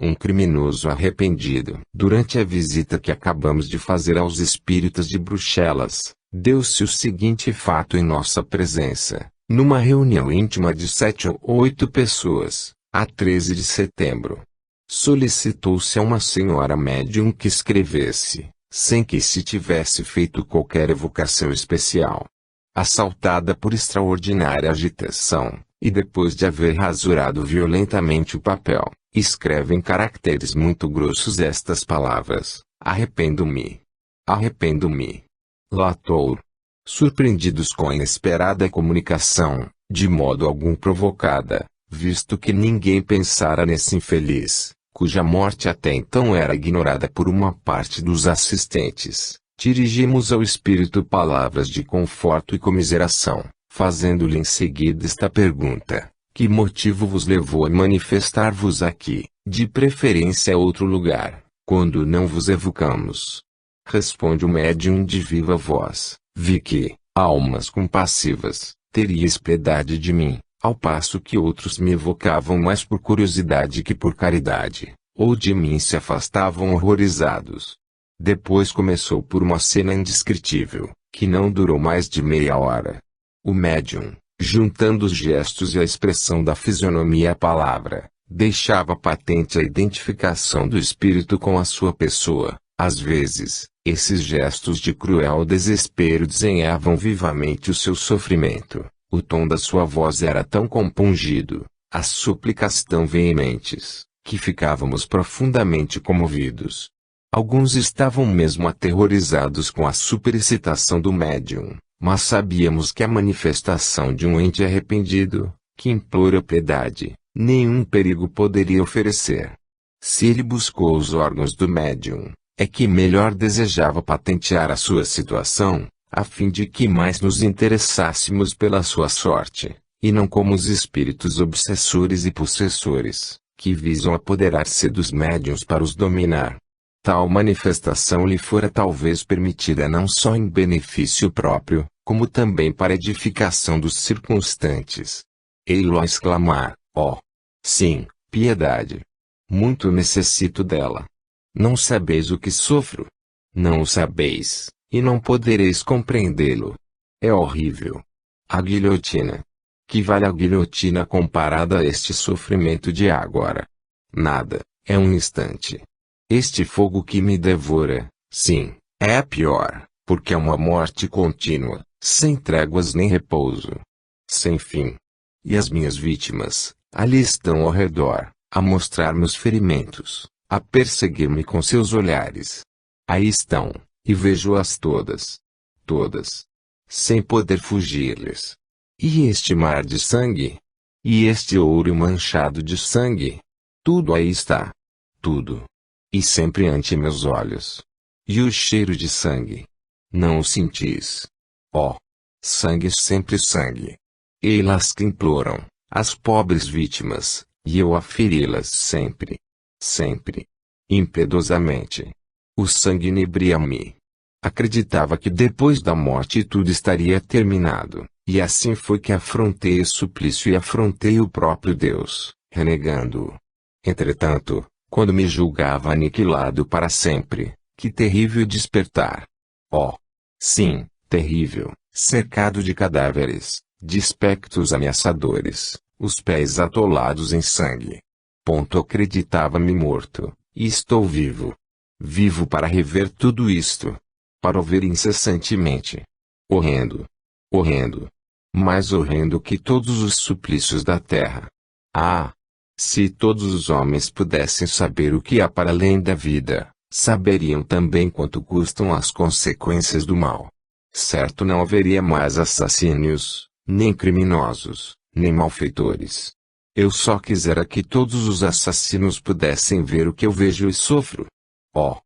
Um criminoso arrependido. Durante a visita que acabamos de fazer aos espíritas de Bruxelas, deu-se o seguinte fato em nossa presença, numa reunião íntima de 7 ou 8 pessoas, a 13 de setembro. Solicitou-se a uma senhora médium que escrevesse, sem que se tivesse feito qualquer evocação especial. Assaltada por extraordinária agitação, e depois de haver rasurado violentamente o papel, escreve em caracteres muito grossos estas palavras: arrependo-me. Arrependo-me. Latour. Surpreendidos com a inesperada comunicação, de modo algum provocada, visto que ninguém pensara nesse infeliz, cuja morte até então era ignorada por uma parte dos assistentes, dirigimos ao espírito palavras de conforto e comiseração, fazendo-lhe em seguida esta pergunta: que motivo vos levou a manifestar-vos aqui, de preferência a outro lugar, quando não vos evocamos? Responde o médium de viva voz: vi que, almas compassivas, teríeis piedade de mim, ao passo que outros me evocavam mais por curiosidade que por caridade, ou de mim se afastavam horrorizados. Depois começou por uma cena indescritível, que não durou mais de meia hora. O médium, juntando os gestos e a expressão da fisionomia à palavra, deixava patente a identificação do espírito com a sua pessoa. Às vezes, esses gestos de cruel desespero desenhavam vivamente o seu sofrimento. O tom da sua voz era tão compungido, as súplicas tão veementes, que ficávamos profundamente comovidos. Alguns estavam mesmo aterrorizados com a superexcitação do médium, mas sabíamos que a manifestação de um ente arrependido, que implora piedade, nenhum perigo poderia oferecer. Se ele buscou os órgãos do médium, é que melhor desejava patentear a sua situação, a fim de que mais nos interessássemos pela sua sorte, e não como os espíritos obsessores e possessores, que visam apoderar-se dos médiuns para os dominar. Tal manifestação lhe fora talvez permitida não só em benefício próprio, como também para edificação dos circunstantes. Ei-lo a exclamar: ó, sim, piedade. Muito necessito dela. Não sabeis o que sofro? Não o sabeis, e não podereis compreendê-lo. É horrível. A guilhotina. Que vale a guilhotina comparada a este sofrimento de agora? Nada, é um instante. Este fogo que me devora, sim, é a pior, porque é uma morte contínua, sem tréguas nem repouso. Sem fim. E as minhas vítimas, ali estão ao redor, a mostrar-me os ferimentos, a perseguir-me com seus olhares. Aí estão, e vejo-as todas. Todas. Sem poder fugir-lhes. E este mar de sangue? E este ouro manchado de sangue? Tudo aí está. Tudo. E sempre ante meus olhos. E o cheiro de sangue? Não o sentis? Ó, sangue, sempre sangue. Elas que imploram, as pobres vítimas, e eu a feri-las sempre. Sempre. Impiedosamente. O sangue inebria-me. Acreditava que depois da morte tudo estaria terminado, e assim foi que afrontei o suplício e afrontei o próprio Deus, renegando-o. Entretanto, quando me julgava aniquilado para sempre, que terrível despertar! Oh! Sim, terrível, cercado de cadáveres, de espectros ameaçadores, os pés atolados em sangue. Acreditava-me morto, e estou vivo. Vivo para rever tudo isto. Para ouvir incessantemente. Horrendo. Horrendo. Mais horrendo que todos os suplícios da terra. Ah! Se todos os homens pudessem saber o que há para além da vida, saberiam também quanto custam as consequências do mal. Certo, não haveria mais assassínios, nem criminosos, nem malfeitores. Eu só quisera que todos os assassinos pudessem ver o que eu vejo e sofro. Oh!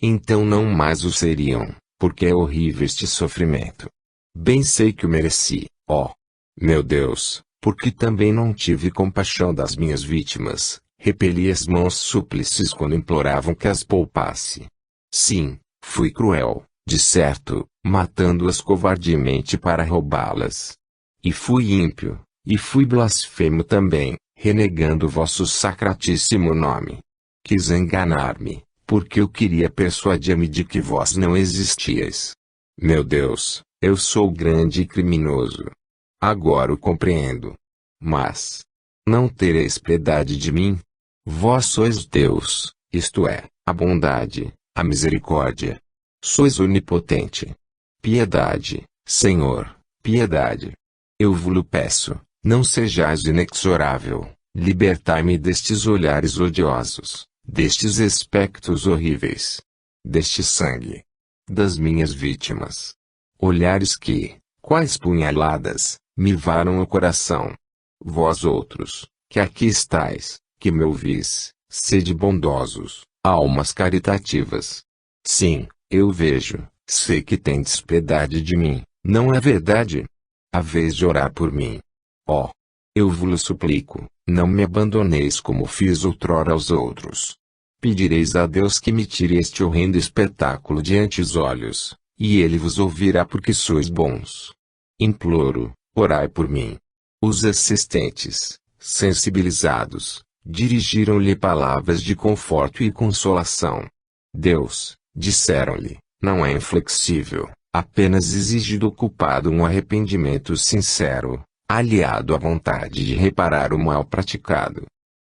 Então não mais o seriam, porque é horrível este sofrimento. Bem sei que o mereci, oh! Meu Deus, porque também não tive compaixão das minhas vítimas, repeli as mãos súplices quando imploravam que as poupasse. Sim, fui cruel, de certo, matando-as covardemente para roubá-las. E fui ímpio, e fui blasfemo também, renegando o vosso sacratíssimo nome. Quis enganar-me, porque eu queria persuadir-me de que vós não existíeis. Meu Deus, eu sou grande e criminoso. Agora o compreendo. Mas não tereis piedade de mim? Vós sois Deus, isto é, a bondade, a misericórdia. Sois onipotente. Piedade, Senhor, piedade. Eu vos peço, não sejais inexorável, libertai-me destes olhares odiosos, destes espectros horríveis, deste sangue, das minhas vítimas. Olhares que, quais punhaladas, me varam o coração. Vós outros, que aqui estáis, que me ouvis, sede bondosos, almas caritativas. Sim, eu vejo, sei que tendes piedade de mim, não é verdade? Haveis de orar por mim. Oh! Eu vos suplico, não me abandoneis como fiz outrora aos outros. Pedireis a Deus que me tire este horrendo espetáculo diante os olhos, e ele vos ouvirá porque sois bons. Imploro, orai por mim. Os assistentes, sensibilizados, dirigiram-lhe palavras de conforto e consolação. Deus, disseram-lhe, não é inflexível, apenas exige do culpado um arrependimento sincero, aliado à vontade de reparar o mal praticado.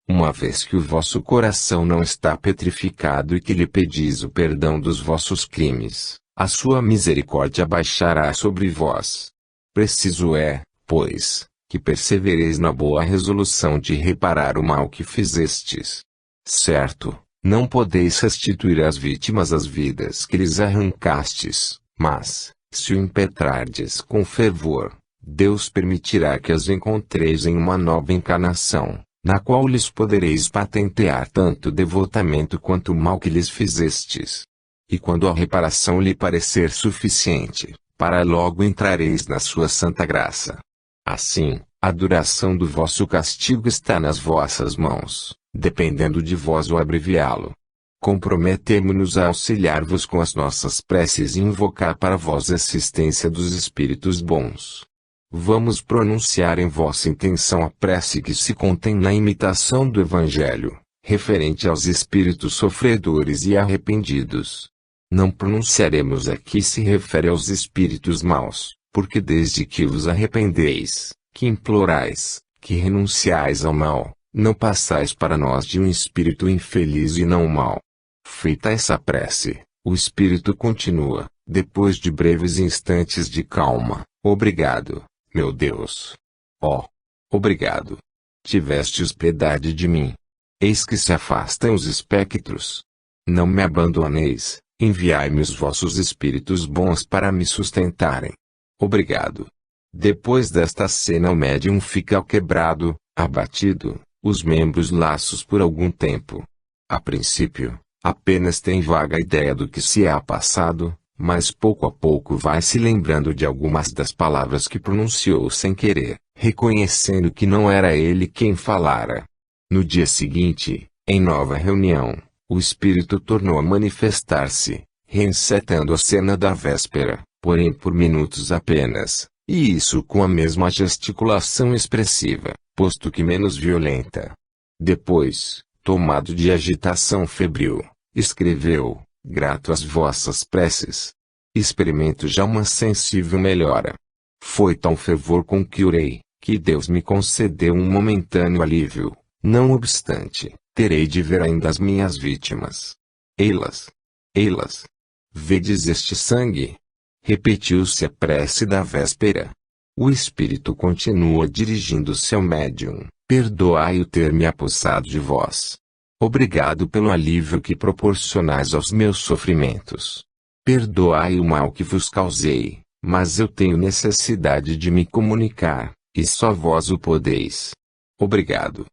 Uma vez que o vosso coração não está petrificado e que lhe pedis o perdão dos vossos crimes, a sua misericórdia baixará sobre vós. Preciso é, pois, que persevereis na boa resolução de reparar o mal que fizestes. Certo, não podeis restituir às vítimas as vidas que lhes arrancastes, mas, se o impetrardes com fervor, Deus permitirá que as encontreis em uma nova encarnação, na qual lhes podereis patentear tanto devotamento quanto o mal que lhes fizestes. E quando a reparação lhe parecer suficiente, para logo entrareis na sua santa graça. Assim, a duração do vosso castigo está nas vossas mãos, dependendo de vós o abreviá-lo. Comprometemo-nos a auxiliar-vos com as nossas preces e invocar para vós a assistência dos Espíritos bons. Vamos pronunciar em vossa intenção a prece que se contém na imitação do Evangelho, referente aos espíritos sofredores e arrependidos. Não pronunciaremos aqui se refere aos espíritos maus, porque desde que vos arrependeis, que implorais, que renunciais ao mal, não passais para nós de um espírito infeliz e não mau. Feita essa prece, o espírito continua, depois de breves instantes de calma: obrigado, meu Deus. Oh! Obrigado. Tivestes piedade de mim. Eis que se afastam os espectros. Não me abandoneis, enviai-me os vossos espíritos bons para me sustentarem. Obrigado. Depois desta cena o médium fica quebrado, abatido, os membros laços por algum tempo. A princípio, apenas tem vaga ideia do que se há passado, mas pouco a pouco vai se lembrando de algumas das palavras que pronunciou sem querer, reconhecendo que não era ele quem falara. No dia seguinte, em nova reunião, o espírito tornou a manifestar-se, reencetando a cena da véspera, porém por minutos apenas, e isso com a mesma gesticulação expressiva, posto que menos violenta. Depois, tomado de agitação febril, escreveu: grato às vossas preces. Experimento já uma sensível melhora. Foi tal fervor com que orei, que Deus me concedeu um momentâneo alívio. Não obstante, terei de ver ainda as minhas vítimas. Ei-las! Ei-las! Vedes este sangue? Repetiu-se a prece da véspera. O espírito continua dirigindo-se ao médium: perdoai o ter me apossado de vós. Obrigado pelo alívio que proporcionais aos meus sofrimentos. Perdoai o mal que vos causei, mas eu tenho necessidade de me comunicar, e só vós o podeis. Obrigado.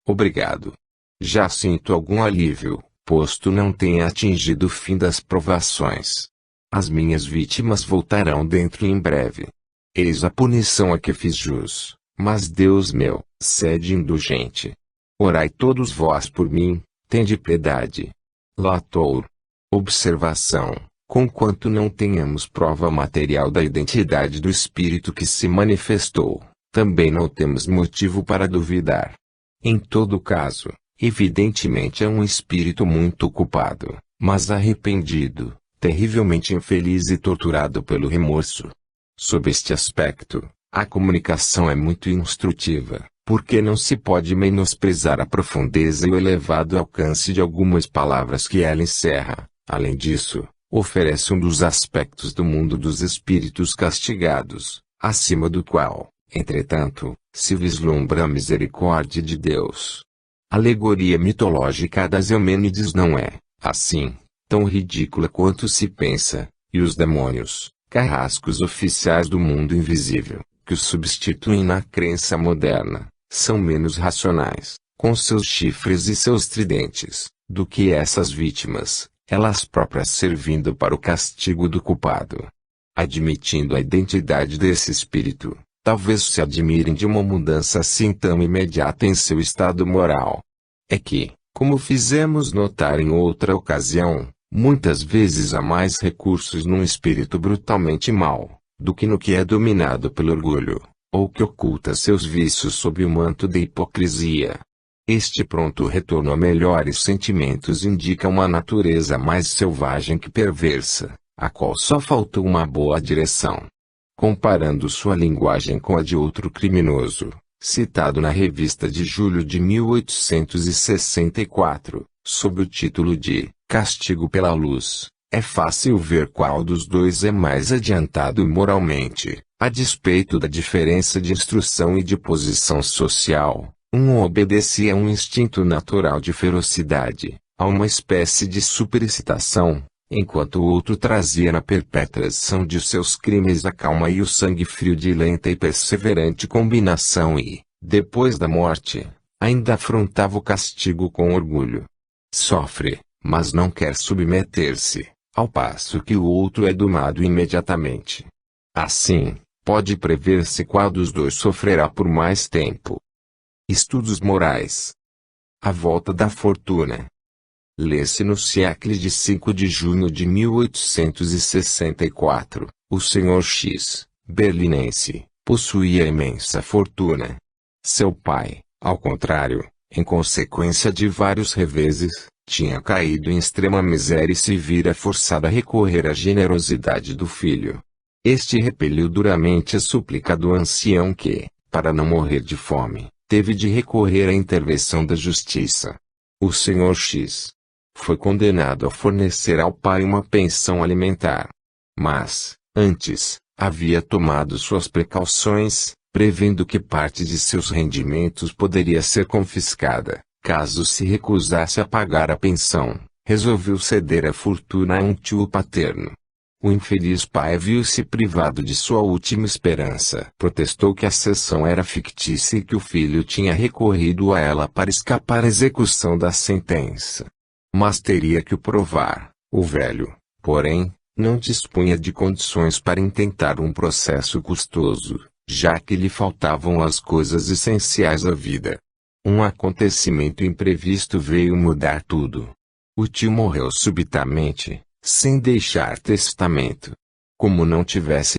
Obrigado. Já sinto algum alívio, posto não tenha atingido o fim das provações. As minhas vítimas voltarão dentro em breve. Eis a punição a que fiz jus, mas Deus meu, sede indulgente. Orai todos vós por mim, tende piedade. Latour. Observação: conquanto não tenhamos prova material da identidade do espírito que se manifestou, também não temos motivo para duvidar. Em todo caso, evidentemente é um espírito muito ocupado, mas arrependido, terrivelmente infeliz e torturado pelo remorso. Sob este aspecto, a comunicação é muito instrutiva, porque não se pode menosprezar a profundeza e o elevado alcance de algumas palavras que ela encerra. Além disso, oferece um dos aspectos do mundo dos espíritos castigados, acima do qual, entretanto, se vislumbra a misericórdia de Deus. A alegoria mitológica das Eumênides não é, assim, tão ridícula quanto se pensa, e os demônios, carrascos oficiais do mundo invisível, que os substituem na crença moderna, são menos racionais, com seus chifres e seus tridentes, do que essas vítimas, elas próprias servindo para o castigo do culpado. Admitindo a identidade desse espírito, talvez se admirem de uma mudança assim tão imediata em seu estado moral. É que, como fizemos notar em outra ocasião, muitas vezes há mais recursos num espírito brutalmente mau, do que no que é dominado pelo orgulho, ou que oculta seus vícios sob o manto da hipocrisia. Este pronto retorno a melhores sentimentos indica uma natureza mais selvagem que perversa, a qual só faltou uma boa direção. Comparando sua linguagem com a de outro criminoso, citado na revista de julho de 1864, sob o título de Castigo pela Luz, é fácil ver qual dos dois é mais adiantado moralmente, a despeito da diferença de instrução e de posição social. Um obedecia a um instinto natural de ferocidade, a uma espécie de superexcitação, enquanto o outro trazia na perpetração de seus crimes a calma e o sangue frio de lenta e perseverante combinação e, depois da morte, ainda afrontava o castigo com orgulho. Sofre, mas não quer submeter-se, ao passo que o outro é domado imediatamente. Assim, pode prever-se qual dos dois sofrerá por mais tempo. Estudos morais. A volta da fortuna. Lê-se no Siècle de 5 de junho de 1864, o Sr. X, berlinense, possuía imensa fortuna. Seu pai, ao contrário, em consequência de vários reveses, tinha caído em extrema miséria e se vira forçado a recorrer à generosidade do filho. Este repeliu duramente a súplica do ancião que, para não morrer de fome, teve de recorrer à intervenção da justiça. O Sr. X foi condenado a fornecer ao pai uma pensão alimentar. Mas, antes, havia tomado suas precauções, prevendo que parte de seus rendimentos poderia ser confiscada, caso se recusasse a pagar a pensão. Resolveu ceder a fortuna a um tio paterno. O infeliz pai viu-se privado de sua última esperança. Protestou que a cessão era fictícia e que o filho tinha recorrido a ela para escapar à execução da sentença. Mas teria que o provar. O velho, porém, Não dispunha de condições para intentar um processo custoso, já que lhe faltavam as coisas essenciais à vida. Um acontecimento imprevisto veio mudar tudo. O tio morreu subitamente, sem deixar testamento. Como não tivesse